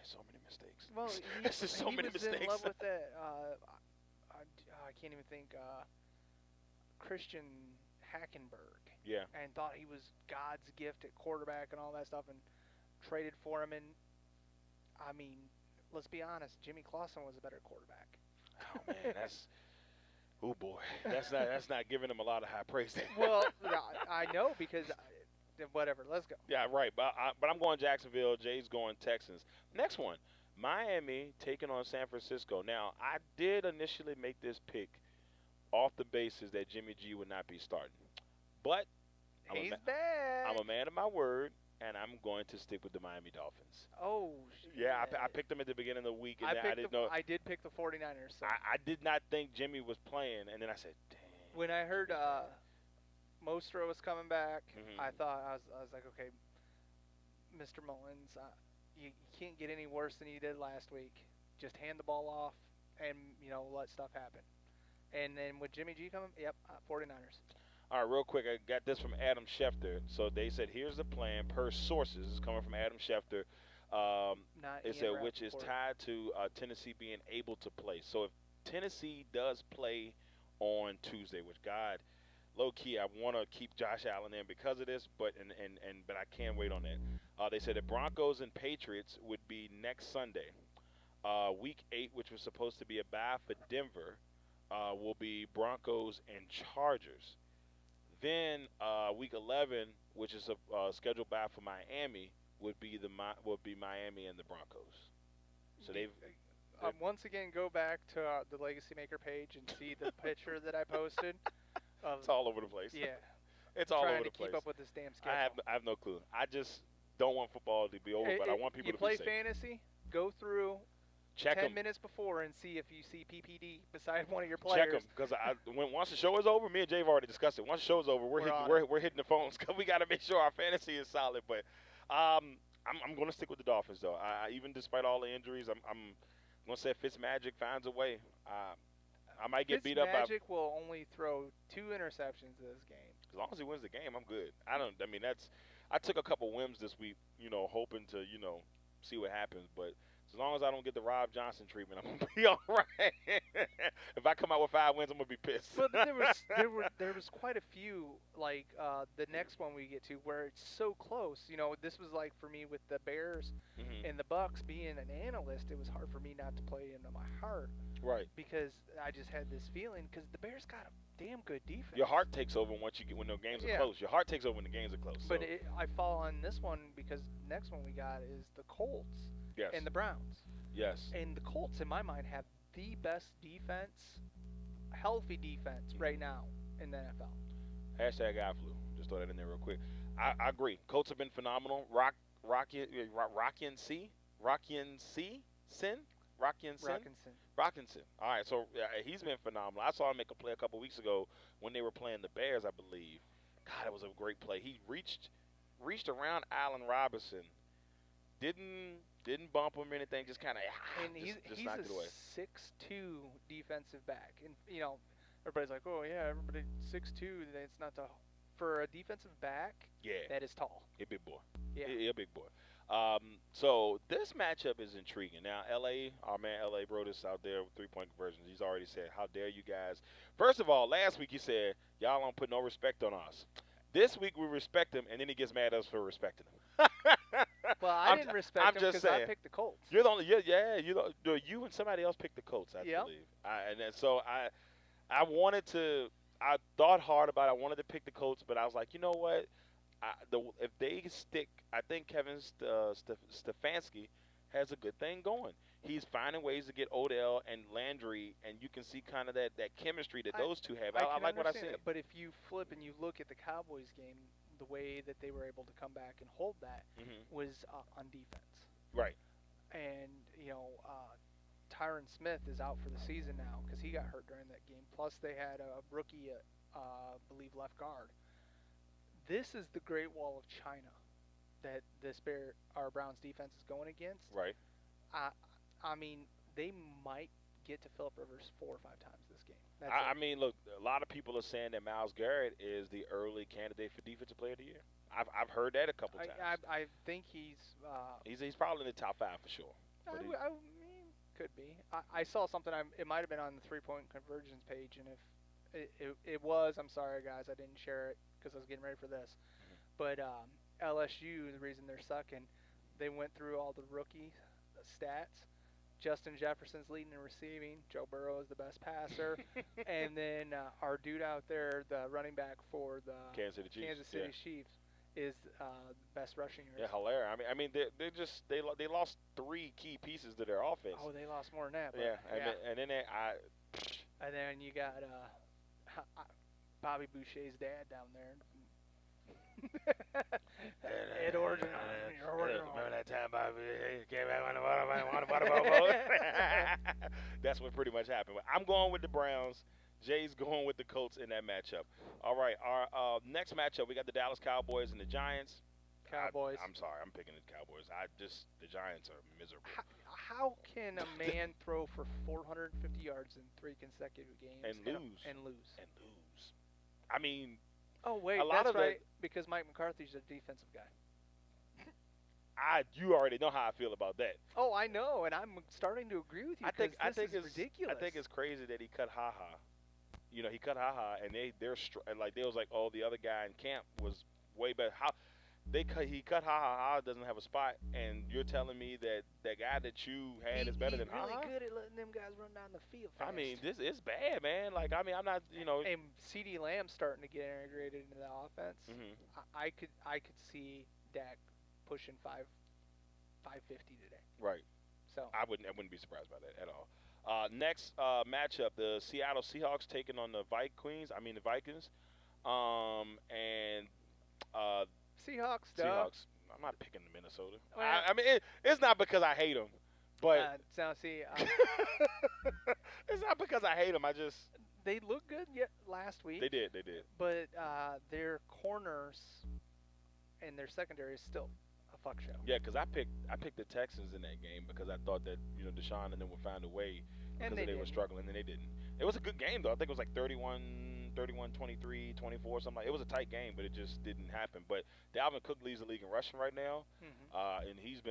So many mistakes. Well, he was in love with that. I can't even think. Christian Hackenberg. Yeah. And thought he was God's gift at quarterback and all that stuff, and traded for him. And I mean, let's be honest, Jimmy Clausen was a better quarterback. Oh man, oh boy, that's not giving him a lot of high praise. Well, I know because. Whatever, let's go. Yeah, right. But I'm going Jacksonville. Jay's going Texans. Next one, Miami taking on San Francisco. Now, I did initially make this pick off the basis that Jimmy G would not be starting. But he's back. I'm a man of my word, and I'm going to stick with the Miami Dolphins. Oh, yeah. I picked them at the beginning of the week, and I didn't know. I did pick the 49ers. So. I did not think Jimmy was playing, and then I said, dang. When I heard Mostro was coming back, Mm-hmm. I thought I was like, okay, Mr. Mullins, you can't get any worse than you did last week. Just hand the ball off and let stuff happen. And then with Jimmy G coming, 49ers. All right, real quick, I got this from Adam Schefter. So they said, here's the plan per sources. It's coming from Adam Schefter. It said, which is tied to Tennessee being able to play. So if Tennessee does play on Tuesday, which God, low key, I want to keep Josh Allen in because of this, but but I can't wait on that. They said the Broncos and Patriots would be next Sunday. Week 8, which was supposed to be a bye for Denver, will be Broncos and Chargers. Then Week 11, which is a scheduled bye for Miami, would be Miami and the Broncos. So they've once again, go back to the LegacyMaker page and see the picture that I posted. It's all over the place. Yeah. It's all over trying the to place. keep up with this damn schedule. I have no clue. I just don't want football to be over, but I want people you to play be safe. fantasy, go through Check 10 them. minutes before and see if you see PPD beside one of your players. Check them, because once the show is over, me and Jay have already discussed it. Once the show is over, we're hitting the phones because we got to make sure our fantasy is solid. But I'm going to stick with the Dolphins though. Even despite all the injuries, I'm going to say Fitzmagic finds a way. I might get beat up. Fitzmagic will only throw 2 interceptions this game. As long as he wins the game, I'm good. I took a couple whims this week, hoping to, see what happens. But as long as I don't get the Rob Johnson treatment, I'm gonna be all right. If I come out with 5 wins, I'm gonna be pissed. But there was quite a few, like the next one we get to, where it's so close. This was like for me with the Bears and the Bucks. Being an analyst, it was hard for me not to play into my heart. Right. Because I just had this feeling because the Bears got a damn good defense. Your heart takes over when the games are close. Your heart takes over when the games are close. But I fall on this one because next one we got is the Colts and the Browns. Yes. And the Colts, in my mind, have the best defense, healthy defense right now in the NFL. Hashtag iFlu. Just throw that in there real quick. I agree. Colts have been phenomenal. Rockinson. All right, so he's been phenomenal. I saw him make a play a couple weeks ago when they were playing the Bears, I believe. God, it was a great play. He reached around Allen Robinson. Didn't bump him or anything, just kind of he's knocked it away. 6'2" defensive back. And, everybody's like, oh, yeah, everybody 6'2", that's not the – for a defensive back, that is tall. A big boy. Yeah. A big boy. So this matchup is intriguing. Now, our man L.A. Brodus out there with 3-point conversions. He's already said, how dare you guys. First of all, last week he said, y'all don't put no respect on us. This week we respect him, and then he gets mad at us for respecting him. Well, I didn't respect him because I picked the Colts. You're the only, you and somebody else picked the Colts, I believe. So I thought hard about it. I wanted to pick the Colts, but I was like, you know what? If they stick, I think Kevin Stefanski has a good thing going. He's finding ways to get Odell and Landry, and you can see kind of that chemistry that those two have. I like what I see. But if you flip and you look at the Cowboys game, the way that they were able to come back and hold that was on defense. Right. And, Tyron Smith is out for the season now because he got hurt during that game. Plus, they had a rookie, I believe, left guard. This is the Great Wall of China that our Browns defense is going against. Right. I mean, they might get to Phillip Rivers 4 or 5 times this game. I mean, look, a lot of people are saying that Myles Garrett is the early candidate for Defensive Player of the Year. I've heard that a couple times. I think he's probably in the top 5 for sure. I mean, could be. I saw something. It might have been on the 3-point conversions page, and if it was, I'm sorry guys, I didn't share it because I was getting ready for this. But LSU, the reason they're sucking, they went through all the rookie stats. Justin Jefferson's leading in receiving. Joe Burrow is the best passer. And then our dude out there, the running back for the Kansas City Chiefs, is the best rushing yards. Yeah, hilarious. I mean, they lost 3 key pieces to their offense. Oh, they lost more than that. And then and then you got Bobby Boucher's dad down there. Ed Orgeron. Remember that time Bobby came back on the water. That's what pretty much happened. I'm going with the Browns. Jay's going with the Colts in that matchup. All right, our next matchup, we got the Dallas Cowboys and the Giants. Cowboys. I'm sorry, I'm picking the Cowboys. The Giants are miserable. How can a man throw for 450 yards in 3 consecutive games and lose? I mean, oh wait, that's right. Because Mike McCarthy's a defensive guy. You already know how I feel about that. Oh, I know, and I'm starting to agree with you. I think this is ridiculous. I think it's crazy that he cut Ha Ha. you know, he cut Ha, and like they was like, oh, the other guy in camp was way better. How he cut Ha doesn't have a spot, and you're telling me that that guy that you had is better than He's really Ha? good at letting them guys run down the field fast. I mean, this is bad, man. Like, I mean, I'm not, you know. And CeeDee Lamb's starting to get integrated into the offense. Mhm. I could see Dak pushing 550 today. Right. So I wouldn't be surprised by that at all. Next matchup, the Seattle Seahawks taking on the Vikings. And Seahawks, dog. Seahawks. I'm not picking the Minnesota. Well, I mean, it's not because I hate them, but it's not because I hate them. I just they looked good last week. they did. But their corners and their secondary is still a fuck show. Yeah, because I picked the Texans in that game because I thought that, you know, Deshaun and them would find a way because they were struggling, and they didn't. It was a good game, though. I think it was like 31-23, 24, something like. It was a tight game, but it just didn't happen. But Dalvin Cook leads the league in rushing right now, and he's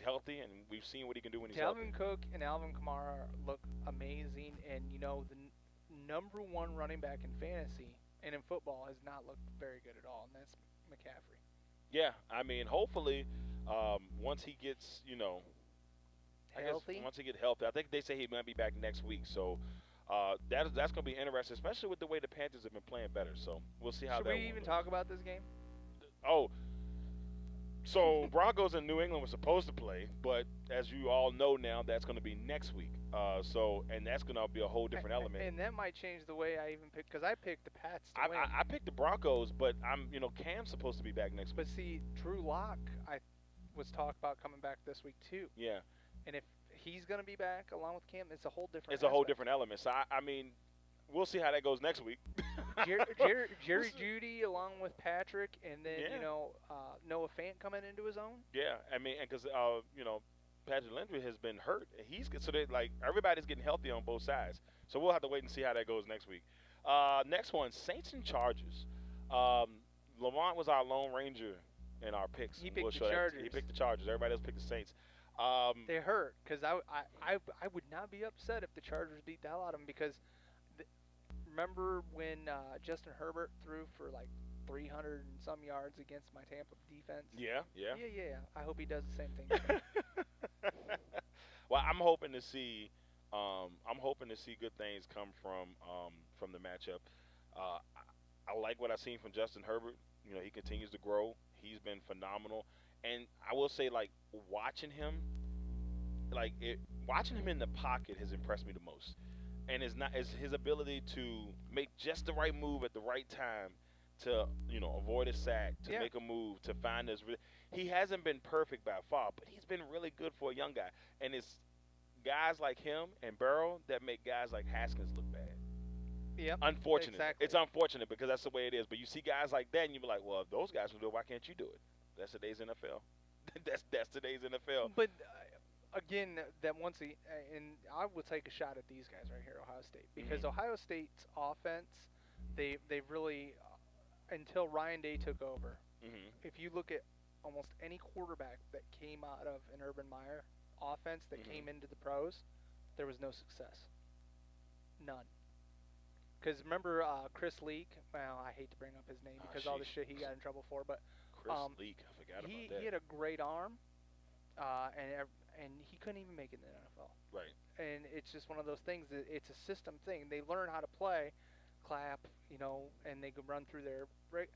healthy, and we've seen what he can do when he's healthy. Dalvin Cook and Alvin Kamara look amazing, and you know the number one running back in fantasy and in football has not looked very good at all, and that's McCaffrey. Yeah, I mean, hopefully, once he gets, you know, Healthy. Once he gets healthy, I think they say he might be back next week. So that's going to be interesting, especially with the way the Panthers have been playing better. So we'll see how Should that. we even talk about this game? Oh, so Broncos and New England were supposed to play, but as you all know now, that's going to be next week. And that's going to be a whole different element. And that might change the way I even pick, because I picked the Pats to win. I picked the Broncos, but Cam's supposed to be back next week. But see, Drew Lock, I was talked about coming back this week too. Yeah. And if he's going to be back along with Cam, it's a whole different. It's a whole different element. So I mean, we'll see how that goes next week. Jerry Jeudy along with Patrick, and then Noah Fant coming into his own. Yeah, I mean, and because Patrick Landry has been hurt, so they like everybody's getting healthy on both sides. So we'll have to wait and see how that goes next week. Next one, Saints and Chargers. Lamont was our Lone Ranger in our picks. He picked the Chargers. He picked the Chargers. Everybody else picked the Saints. They hurt because I would not be upset if the Chargers beat the hell out of them, because remember when Justin Herbert threw for like 300 and some yards against my Tampa defense? Yeah. I hope he does the same thing today. Well, I'm hoping to see good things come from the matchup. I like what I've seen from Justin Herbert. You know, he continues to grow. He's been phenomenal. And I will say, like, watching him in the pocket has impressed me the most. And it's his ability to make just the right move at the right time to, you know, avoid a sack, to make a move, to find his. He hasn't been perfect by far, but he's been really good for a young guy. And it's guys like him and Burrow that make guys like Haskins look bad. Yep. Unfortunate. Exactly. It's unfortunate because that's the way it is. But you see guys like that, and you be like, well, if those guys can do it, why can't you do it? That's today's NFL. that's today's NFL. But again, that once and I will take a shot at these guys right here, Ohio State, because Ohio State's offense, they've really until Ryan Day took over. If you look at almost any quarterback that came out of an Urban Meyer offense that came into the pros, there was no success. None. Because remember Chris Leak? Well, I hate to bring up his name because all the shit he got in trouble for, but Chris Leak, I forgot about that. He had a great arm, and he couldn't even make it in the NFL. Right. And it's just one of those things. It's a system thing. They learn how to play, clap, you know, and they can run through their break.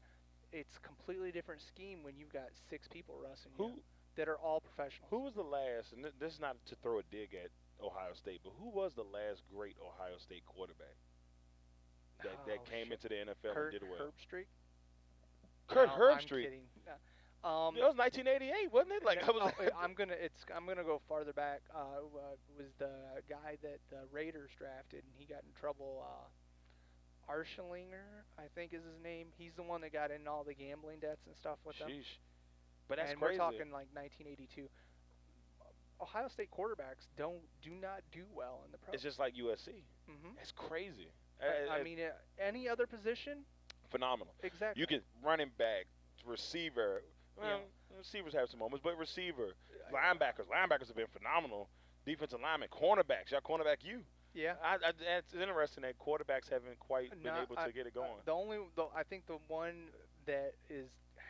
It's a completely different scheme when you've got 6 people wrestling you that are all professionals. Who was the last, and this is not to throw a dig at Ohio State, but who was the last great Ohio State quarterback that came into the NFL and did well? Herbstreit? Kurt No, Herbstreit. I'm kidding. It was 1988, wasn't it? Like I'm gonna go farther back. It was the guy that the Raiders drafted, and he got in trouble. Arschlinger, I think is his name. He's the one that got in all the gambling debts and stuff with them. But that's and crazy. We're talking like 1982. Ohio State quarterbacks do not do well in the pros. It's just like USC. It's crazy. I mean, any other position, phenomenal. Exactly. You can running back, receiver. Well, receivers have some moments, but receiver, linebackers have been phenomenal. Defensive lineman, cornerbacks. Y'all cornerback you. Yeah. It's interesting that quarterbacks haven't quite been able to get it going. I think the one that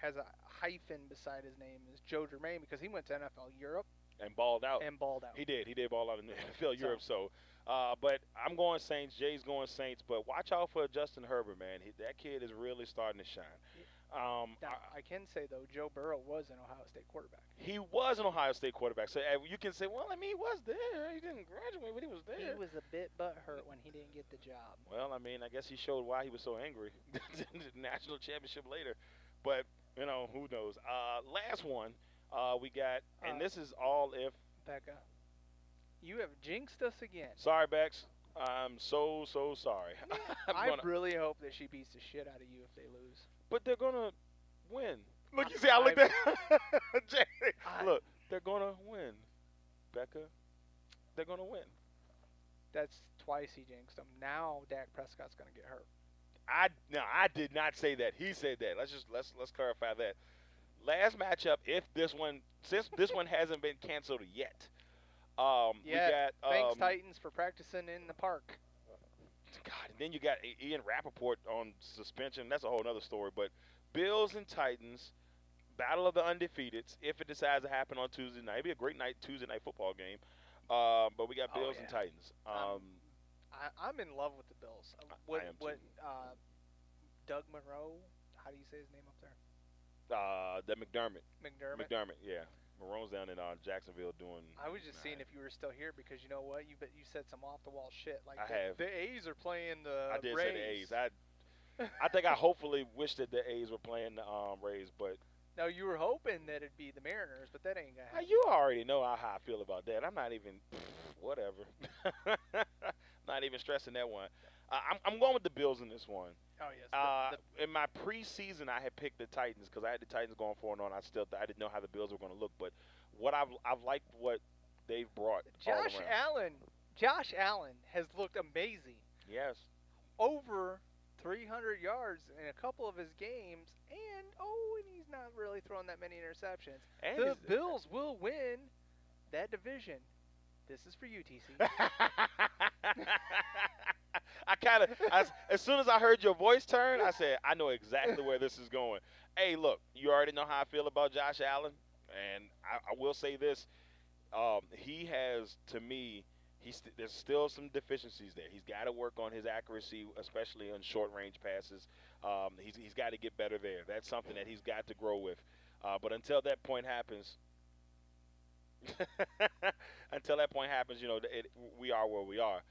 has a hyphen beside his name is Joe Germain because he went to NFL Europe and balled out. He did ball out in NFL Europe. So, but I'm going Saints. Jay's going Saints. But watch out for Justin Herbert, man. That kid is really starting to shine. Now, I can say, though, Joe Burrow was an Ohio State quarterback. He was an Ohio State quarterback. So you can say, well, I mean, he was there. He didn't graduate, but he was there. He was a bit butthurt when he didn't get the job. Well, I mean, I guess he showed why he was so angry. National championship later. But, you know, who knows. Last one we got, and this is all if. Becca, you have jinxed us again. Sorry, Bex. I'm so sorry. I really hope that she beats the shit out of you if they lose. But they're going to win. Look, you see, I looked at Jay. Look, they're going to win, Becca. They're going to win. That's twice he jinxed them. Now Dak Prescott's going to get hurt. I did not say that. He said that. Let's clarify that. Last matchup, since this one hasn't been canceled yet. We got thanks Titans for practicing in the park. God, and then you got Ian Rappaport on suspension. That's a whole other story. But Bills and Titans, battle of the undefeateds. If it decides to happen on Tuesday night, it'd be a great Tuesday night football game. But we got Bills and Titans. I'm in love with the Bills. I am too. Doug Monroe? How do you say his name up there? McDermott, yeah. Maroon's down in Jacksonville doing. I was just seeing if you were still here because you know what, you said some off the wall shit like I have. The A's are playing the I did Rays. say the A's. I think I hopefully wish that the A's were playing the Rays, but. No, you were hoping that it'd be the Mariners, but that ain't gonna happen. You already know how I feel about that. I'm not even whatever. Not even stressing that one. I'm going with the Bills in this one. Oh yes. In my preseason, I had picked the Titans because I had the Titans going 4-0. I didn't know how the Bills were going to look, but I've liked what they've brought. Josh Allen has looked amazing. Yes. Over 300 yards in a couple of his games, and he's not really throwing that many interceptions. And the Bills will win that division. This is for you, TC. As soon as I heard your voice turn, I said, I know exactly where this is going. Hey, look, you already know how I feel about Josh Allen, and I will say this. He has, to me, there's still some deficiencies there. He's got to work on his accuracy, especially on short-range passes. He's got to get better there. That's something that he's got to grow with. But until that point happens, we are where we are.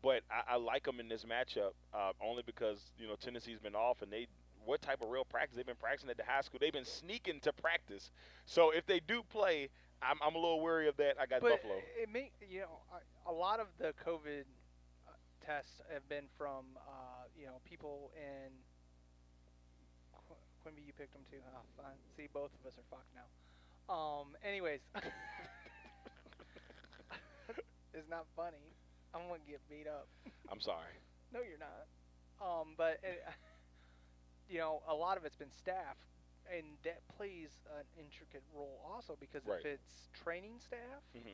But I like them in this matchup only because, Tennessee's been off, and what type of real practice? They've been practicing at the high school. They've been sneaking to practice. So if they do play, I'm a little wary of that. I got Buffalo. A lot of the COVID tests have been from, people in Quimby. You picked them too, huh? Fine. See, both of us are fucked now. Anyways, it's not funny. I'm gonna get beat up. I'm sorry. No, you're not. But a lot of it's been staff, and that plays an intricate role also because if it's training staff, and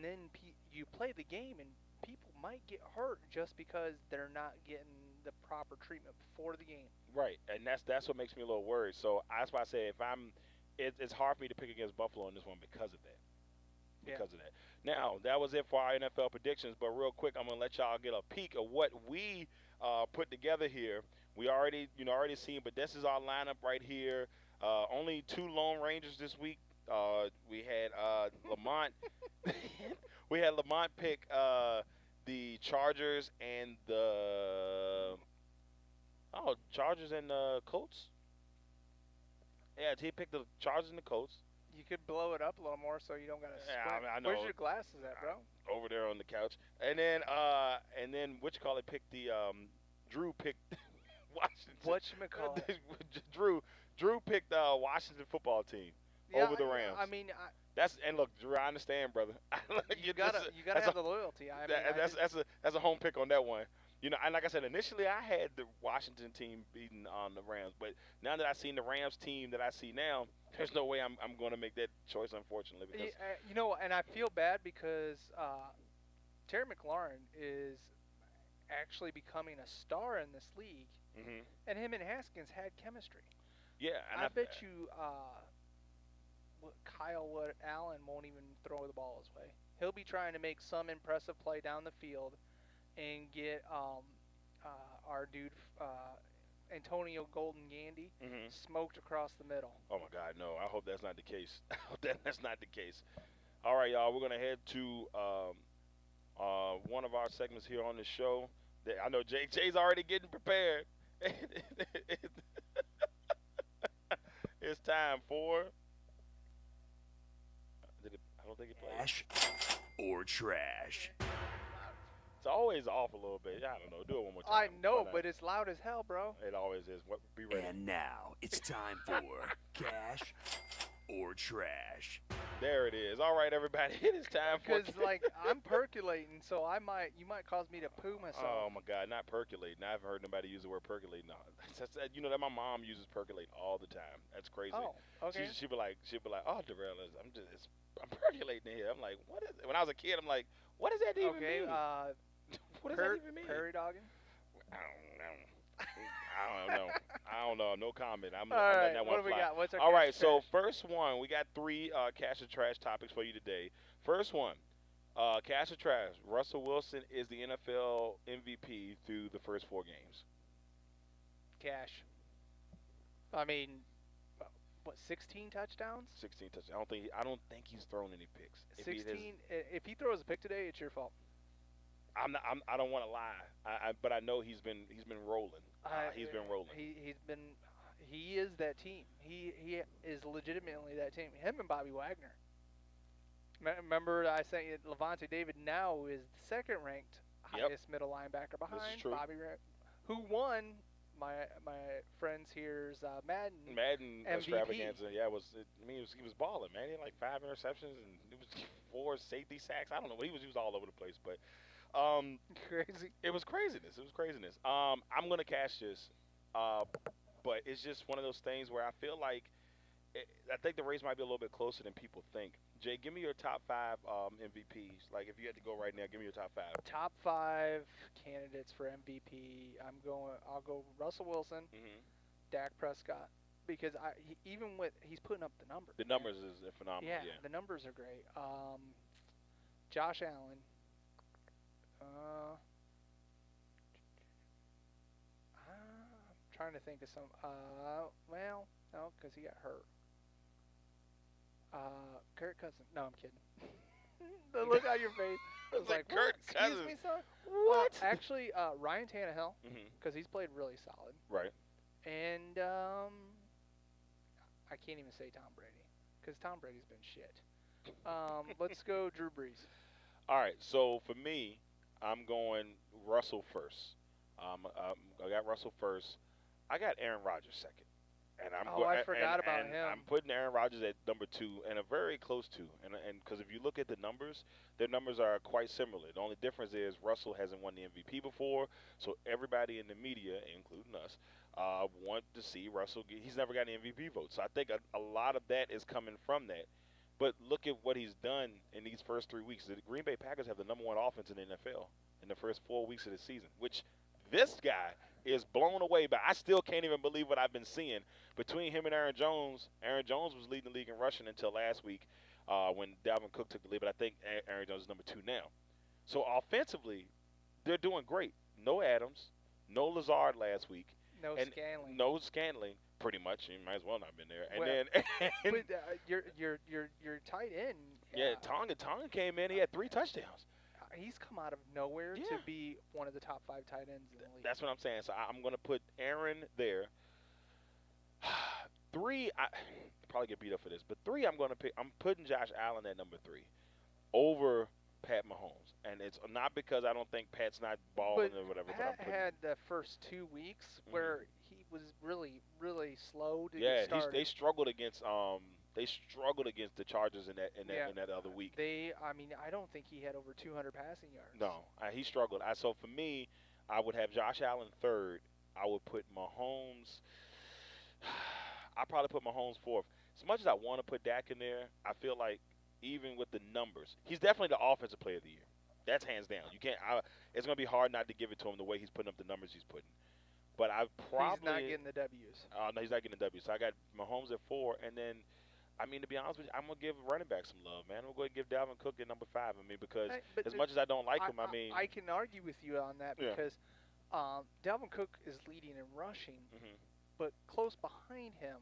then you play the game and people might get hurt just because they're not getting the proper treatment before the game. Right, and that's what makes me a little worried. So that's why I say it's hard for me to pick against Buffalo in this one because of that. Because of that. Now, that was it for our NFL predictions, but real quick, I'm going to let y'all get a peek of what we put together here. We already seen, but this is our lineup right here. Only 2 Lone Rangers this week. We had Lamont. We had Lamont pick the Chargers and the Chargers and the Colts. Yeah, he picked the Chargers and the Colts. You could blow it up a little more so you don't got to sweat. I know. Where's your glasses at, bro? Over there on the couch. And then picked the Drew picked Washington. Drew picked Washington football team over the Rams. And look, Drew, I understand, brother. you gotta have the loyalty. That's a home pick on that one. And like I said, initially I had the Washington team beating the Rams, but now that I've seen the Rams team that I see now, there's no way I'm going to make that choice, unfortunately. Because and I feel bad because Terry McLaurin is actually becoming a star in this league, and him and Haskins had chemistry. Yeah, and I bet you Kyle Allen won't even throw the ball his way. He'll be trying to make some impressive play down the field and get our dude Antonio Golden Gandy smoked across the middle. Oh my God, no! I hope that's not the case. I hope that's not the case. All right, y'all. We're gonna head to one of our segments here on the show. I know Jay's already getting prepared. It's time for. I don't think it played. Cash or trash. It's always off a little bit. I don't know. Do it one more time. I know, but it's loud as hell, bro. It always is. Be ready. And now it's time for cash or trash. There it is. All right, everybody. It is time for. Because I'm percolating, so you might cause me to poo myself. Oh my God, not percolating. I haven't heard nobody use the word percolate. No, you know that my mom uses percolate all the time. That's crazy. Oh, okay. She'd be like, oh, Darrell, I'm percolating in here. I'm like, what is it? When I was a kid, I'm like, what does that even mean? What does that even mean? Prairie dogging? I don't know. No comment. I'm all letting right, that what one do we fly. got? What's our All right, cash so trash? first one, we got 3 cash or trash topics for you today. First one, cash or trash. Russell Wilson is the NFL MVP through the first 4 games. Cash. I mean, what, 16 touchdowns? 16 touchdowns. I don't think he's thrown any picks. 16. If he throws a pick today, it's your fault. I don't want to lie, but I know he's been rolling. He's been rolling. He is that team. He is legitimately that team. Him and Bobby Wagner. Remember I sent you Levante David now is the second ranked highest middle linebacker behind Bobby who won my friends here's Madden MVP. Extravaganza. Yeah, he was balling, man. He had like 5 interceptions and it was 4 safety sacks. I don't know. He was all over the place, but crazy. It was craziness. I'm gonna cash this, but it's just one of those things where I feel like I think the race might be a little bit closer than people think. Jay, give me your top 5 MVPs. Like if you had to go right now, give me your top 5. Top 5 candidates for MVP. I'll go Russell Wilson, Dak Prescott, because he's putting up the numbers. The numbers is phenomenal. Yeah, the numbers are great. Josh Allen. I'm trying to think of some. Well, no, because he got hurt. Kirk Cousins. No, I'm kidding. The look on your face. I was like, Kirk Cousins. Excuse me, sir? What? Actually, Ryan Tannehill, because he's played really solid. Right. And I can't even say Tom Brady, because Tom Brady's been shit. Let's go Drew Brees. All right, so for me, I'm going Russell first. I got Russell first. I got Aaron Rodgers second. And I forgot about him. I'm putting Aaron Rodgers at number 2 and a very close to. And because if you look at the numbers, their numbers are quite similar. The only difference is Russell hasn't won the MVP before, so everybody in the media, including us, want to see Russell he's never got an MVP vote. So I think a lot of that is coming from that. But look at what he's done in these first 3 weeks. The Green Bay Packers have the number 1 offense in the NFL in the first 4 weeks of the season, which this guy is blown away by. I still can't even believe what I've been seeing between him and Aaron Jones. Aaron Jones was leading the league in rushing until last week when Dalvin Cook took the lead, but I think Aaron Jones is number 2 now. So offensively, they're doing great. No Adams, no Lazard last week. No Scantling, pretty much. He might as well not have been there. And your tight end. Yeah, Tonga came in. He had 3 touchdowns. He's come out of nowhere to be one of the top 5 tight ends in the league. That's what I'm saying. So I'm going to put Aaron there. 3, I probably get beat up for this, but 3 I'm putting Josh Allen at number 3 over Pat Mahomes. And it's not because I don't think Pat's not balling or whatever. Pat had the first 2 weeks where he was really, really slow to get started. They struggled against the Chargers in that other week. I don't think he had over 200 passing yards. No, he struggled. So for me, I would have Josh Allen 3rd. I would put Mahomes. I'd probably put Mahomes 4th. As much as I want to put Dak in there, I feel like even with the numbers, he's definitely the offensive player of the year. That's hands down. You can't. It's gonna be hard not to give it to him the way he's putting up the numbers he's putting. But I probably He's not getting the W's. No, he's not getting a W. So I got Mahomes at 4, and then, I mean, to be honest with you, I'm gonna give running back some love, man. I'm gonna go ahead and give Dalvin Cook at number 5. I mean, because But as much as I don't like him, I mean, I can argue with you on that Yeah. because Dalvin Cook is leading in rushing, Mhm. but close behind him,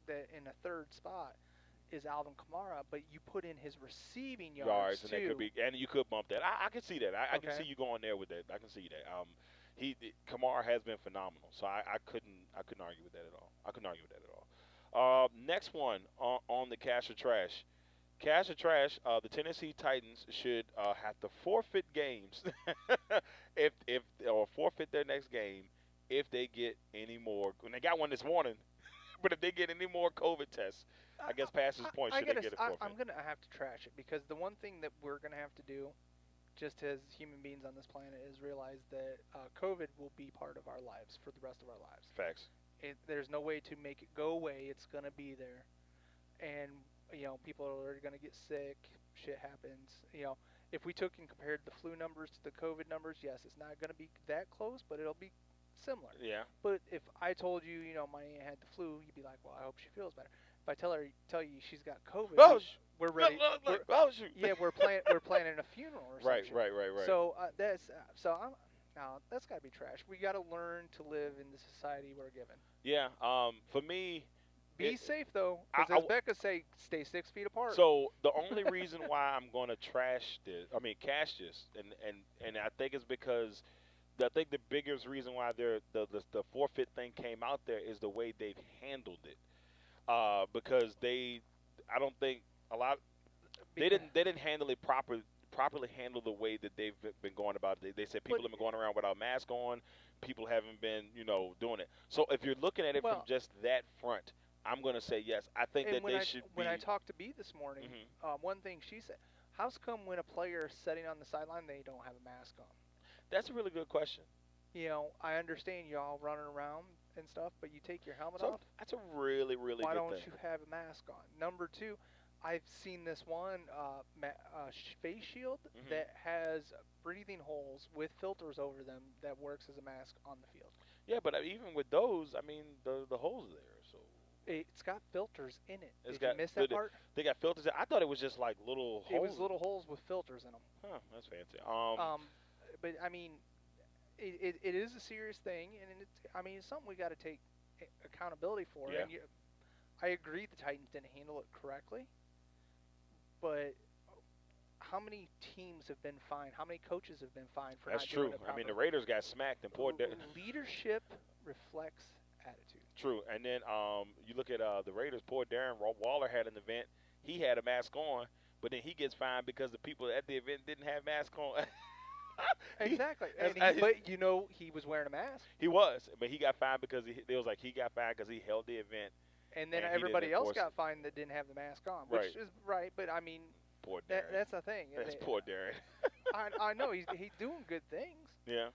that in a third spot, is Alvin Kamara. But you put in his receiving yards and too. that could be, and you could bump that. I can see that. I can Okay. see you going there with that. I can see that. Kamara has been phenomenal, so I couldn't argue with that at all. I couldn't argue with that at all. Next one on the cash or trash. Cash or trash. The Tennessee Titans should have to forfeit games or forfeit their next game if they get any more. When they got one this morning, but if they get any more COVID tests, I guess past this point, should they get a forfeit? I'm gonna have to trash it because the one thing that we're gonna have to do, just as human beings on this planet, is realize that COVID will be part of our lives for the rest of our lives. Facts. There's no way to make it go away. It's gonna be there, and people are gonna get sick. Shit happens. If we took and compared the flu numbers to the COVID numbers, yes, it's not gonna be that close, but it'll be similar. Yeah. But if I told you, my aunt had the flu, you'd be like, well, I hope she feels better. If I tell you she's got COVID, we're ready. Shoot. Yeah, we're planning a funeral or something. Right. So that's that's got to be trash. We got to learn to live in the society we're given. Yeah. For me, Be safe though, I- because as Becca say, stay 6 feet apart. so the only reason why I'm going to cash this, and I think it's because I think the biggest reason why the forfeit thing came out there is the way they've handled it. Because I don't think a lot. They didn't handle it properly handle the way that they've been going about it. They said people have been going around without masks on. People haven't been, doing it. So if you're looking at it from just that front, I'm going to say yes. I think that they should be. When I talked to B this morning, Mhm. one thing she said, how's come when a player is sitting on the sideline, they don't have a mask on? That's a really good question. I understand y'all running around and stuff, but you take your helmet So off. that's a really, really Why good don't thing. you have a mask on? Number 2, I've seen this one face shield Mhm. that has breathing holes with filters over them that works as a mask on the field. Yeah, but even with those, I mean, the holes are there, so It's got filters in it. It's Did got- you miss that part? they got filters. I thought it was just like little holes. It was little holes with filters in them. Huh, that's fancy. But I mean, it is a serious thing, and it's something we got to take accountability for. Yeah. And I agree the Titans didn't handle it correctly, but how many teams have been fined? How many coaches have been fined for That's not true. doing it I mean, the properly? Raiders got smacked and poor. Leadership reflects attitude. True, and then you look at the Raiders. Poor Darren Waller had an event. He had a mask on, but then he gets fined because the people at the event didn't have masks on. Exactly. that's- But he was wearing a mask, He was, but he got fined because he got fined because he held the event. and then And he didn't everybody else enforce got it. fined that didn't have the mask on, Right. which is right. But I mean, Poor Darren. that's the thing. That's poor Darren. I know he's doing good things, Yeah.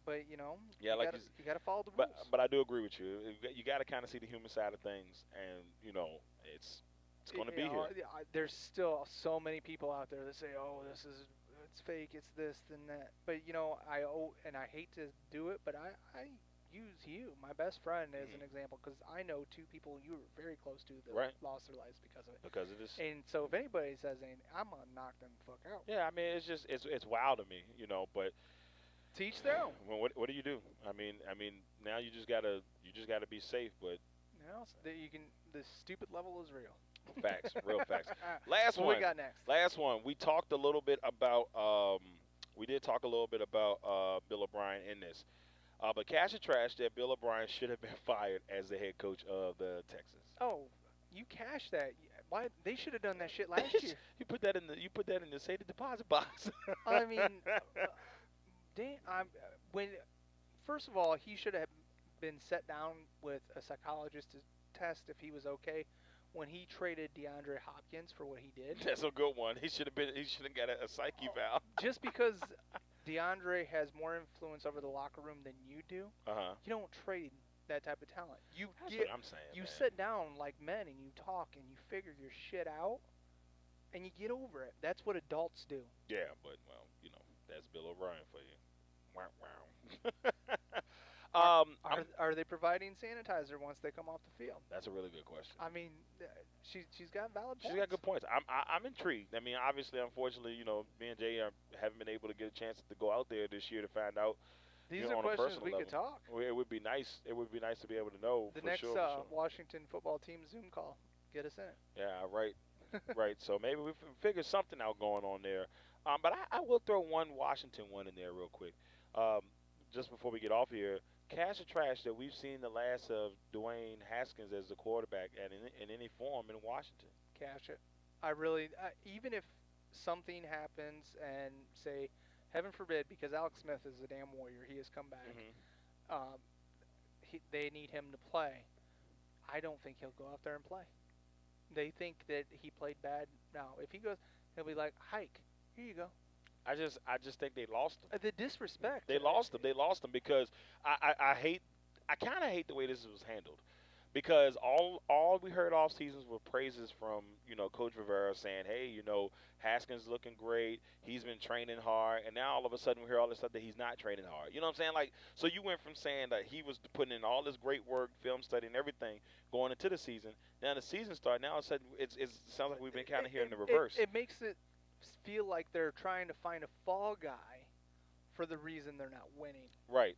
but Yeah, like you got to follow the But rules. but I do agree with you. You got to kind of see the human side of things, and it's going to be here. There's still so many people out there that say, "Oh, it's fake, it's this and that." But I hate to do it, but I use you, my best friend, as an example, because I know 2 people you were very close to that Right. lost their lives because of it. Because of this. And so if anybody says anything, I'm gonna knock them the fuck out. Yeah, I mean, it's just it's wild to me, but Teach their own. well, what do you do? I mean, now you just gotta be safe, but The stupid level is real. facts, real facts. Last What one. we got next? Last one. We talked a little bit about we did talk a little bit about Bill O'Brien in this. But cash or trash that Bill O'Brien should have been fired as the head coach of the Texans. Oh, you cashed that. Why they should have done that shit last year. You put that in the safety deposit box. I mean, first of all, he should have been set down with a psychologist to test if he was okay when he traded DeAndre Hopkins for what he did. That's a good one. He should have got a psyche valve. Just because DeAndre has more influence over the locker room than you do, you don't trade that type of talent. That's what I'm saying. You man. sit down like men and you talk and you figure your shit out and you get over it. That's what adults do. Yeah, but well, Are they providing sanitizer once they come off the field? That's a really good question. I mean, she's got valid points. She's got good points. I'm intrigued. I mean, obviously, unfortunately, me and Jay haven't been able to get a chance to go out there this year to find out. These are on a questions personal we level. could talk. It would be nice. It would be nice to be able to know. The for next sure, for sure. Washington football team Zoom call. Get us in it. Yeah, right. Right. So maybe we figure something out going on there. But I will throw one Washington one in there real quick. Just before we get off here, cash or trash that we've seen the last of Dwayne Haskins as the quarterback in any form in Washington. Cash it. I really, even if something happens and say, heaven forbid, because Alex Smith is a damn warrior, he has come back. Mm-hmm. They need him to play. I don't think he'll go out there and play. They think that he played bad. Now, if he goes, he'll be like, hike, here you go. I just think they lost him. The disrespect. They lost him. They lost him because I kind of hate the way this was handled. Because all we heard all seasons were praises from, Coach Rivera saying, hey, Haskins looking great. He's been training hard. And now all of a sudden we hear all this stuff that he's not training hard. You know what I'm saying? Like, so you went from saying that he was putting in all this great work, film study and everything going into the season. Now the season started. Now all of a sudden it sounds like we've been kind of hearing the reverse. It makes it feel like they're trying to find a fall guy for the reason they're not winning. Right.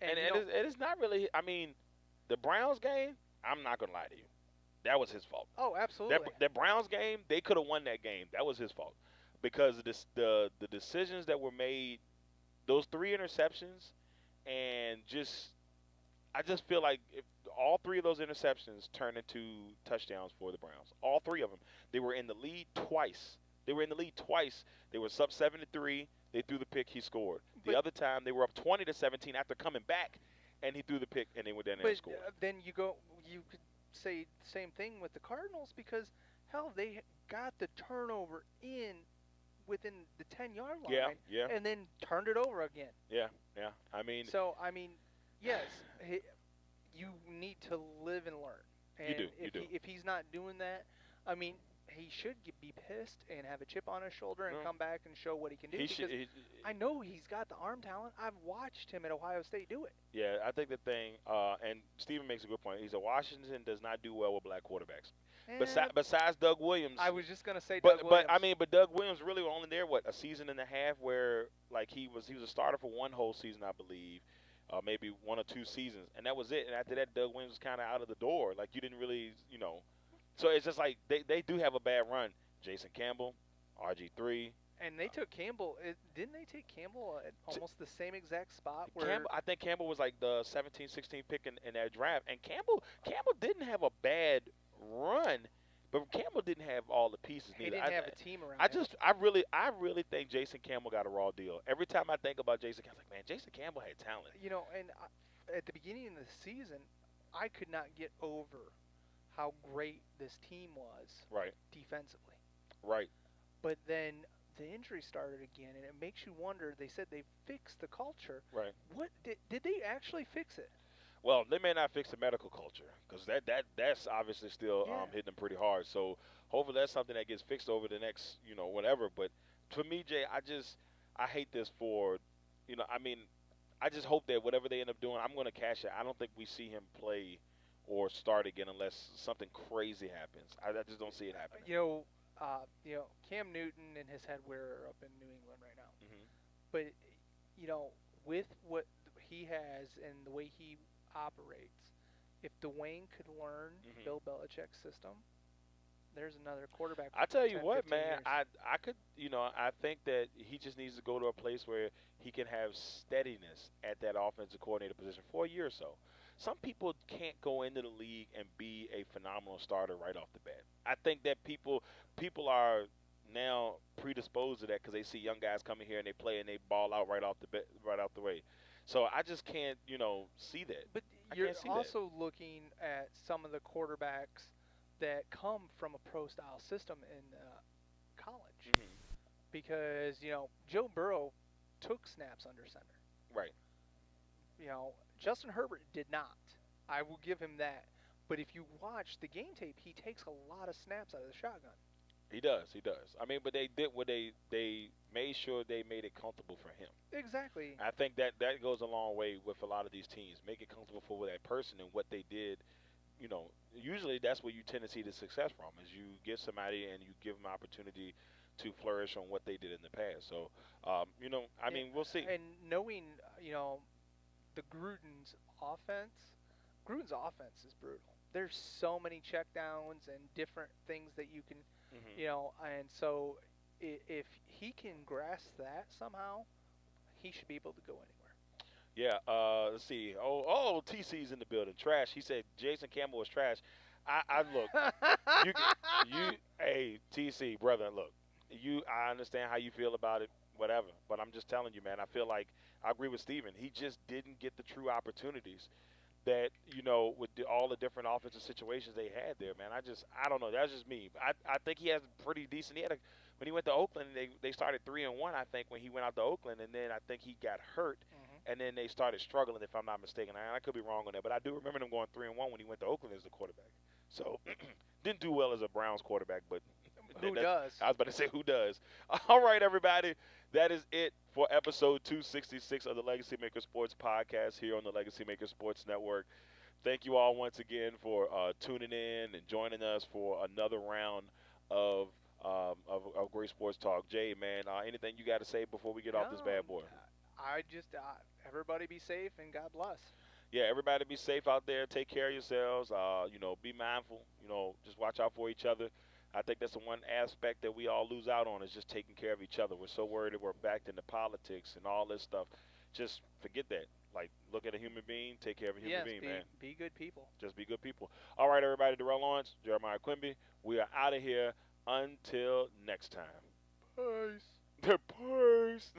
And it is not really, I mean, the Browns game, I'm not going to lie to you. That was his fault. Oh, absolutely. That Browns game, they could have won that game. That was his fault. Because the decisions that were made, those 3 interceptions, and I just feel like if all 3 of those interceptions turned into touchdowns for the Browns. All 3 of them. They were in the lead twice. They were sub 7-3. They threw the pick. He scored. The other time, they were up 20-17 after coming back, and he threw the pick, and they went down there and scored. Then you could say the same thing with the Cardinals because, hell, they got the turnover within the 10-yard line and then turned it over again. Yeah. Yes, you need to live and learn. And you do. If he's not doing that, he should be pissed and have a chip on his shoulder and come back and show what he can do. I know he's got the arm talent. I've watched him at Ohio State do it. Yeah, I think the thing, and Steven makes a good point. He said Washington does not do well with black quarterbacks. Besides Doug Williams. I was just gonna say Doug Williams. But Doug Williams really was only there a season and a half where he was a starter for one whole season, I believe. Maybe 1 or 2 seasons, and that was it. And after that, Doug Williams was kind of out of the door. Like, you didn't really, So it's just like they do have a bad run. Jason Campbell, RG3. And they took Campbell. Didn't they take Campbell at almost the same exact spot? Where I think Campbell was like the 17, 16 pick in that draft. And Campbell didn't have a bad run, but Campbell didn't have all the pieces needed. He didn't have a team around him. I really think Jason Campbell got a raw deal. Every time I think about Jason Campbell, I'm like, man, Jason Campbell had talent. And at the beginning of the season, I could not get over how great this team was defensively. Right. But then the injury started again, and it makes you wonder. They said they fixed the culture. Right. What did they actually fix it? Well, they may not fix the medical culture because that's obviously still hitting them pretty hard. So hopefully that's something that gets fixed over the next whatever. But for me, Jay, I hate this for I just hope that whatever they end up doing, I'm going to cash it. I don't think we see him play or start again unless something crazy happens. I just don't see it happening. Cam Newton and his head wearer up in New England right now. Mm-hmm. But with what he has and the way he operates, if Dwayne could learn Bill Belichick's system, there's another quarterback. I tell you 10, what, 15 man, years. I could, I think that he just needs to go to a place where he can have steadiness at that offensive coordinator position for a year or so. Some people can't go into the league and be a phenomenal starter right off the bat. I think that people are now predisposed to that because they see young guys coming here and they play and they ball out right off the way. So I just can't, see that. But you're also looking at some of the quarterbacks that come from a pro-style system in college. Mm-hmm. Because, Joe Burrow took snaps under center. Right. Justin Herbert did not. I will give him that. But if you watch the game tape, he takes a lot of snaps out of the shotgun. He does. But they did what they made sure they made it comfortable for him. Exactly. I think that goes a long way with a lot of these teams. Make it comfortable for that person and what they did. You know, usually that's where you tend to see the success from, is you give somebody and you give them opportunity to flourish on what they did in the past. So, you know, I mean, we'll see. And knowing, you know, the Gruden's offense is brutal. There's so many checkdowns and different things that you can, Mhm. you know, and so if he can grasp that somehow, he should be able to go anywhere. Yeah, let's see. TC's in the building. Trash. He said Jason Campbell was trash. I look. You, hey, TC, brother, look. I understand how you feel about it, whatever. But I'm just telling you, man. I feel like I agree with Steven. He just didn't get the true opportunities that, you know, with all the different offensive situations they had there, man. I don't know. That's just me. I think he has pretty decent. When he went to Oakland, they started 3-1. I think when he went out to Oakland, and then I think he got hurt, and then they started struggling, if I'm not mistaken. I could be wrong on that, but I do remember them going 3-1 when he went to Oakland as the quarterback. So didn't do well as a Browns quarterback, but Who does? I was about to say who does. All right, everybody, that is it for episode 266 of the Legacy Maker Sports Podcast here on the Legacy Maker Sports Network. Thank you all once again for tuning in and joining us for another round of great sports talk. Jay, man, anything you got to say before we get off this bad boy? I just everybody be safe and God bless. Yeah, everybody be safe out there. Take care of yourselves. You know, be mindful. You know, just watch out for each other. I think that's the one aspect that we all lose out on, is just taking care of each other. We're so worried that we're backed into politics and all this stuff. Just forget that. Like, look at a human being, take care of a human being, man. Be good people. Just be good people. All right, everybody. Darrell Lawrence, Jeremiah Quimby. We are out of here until next time. Peace. Peace.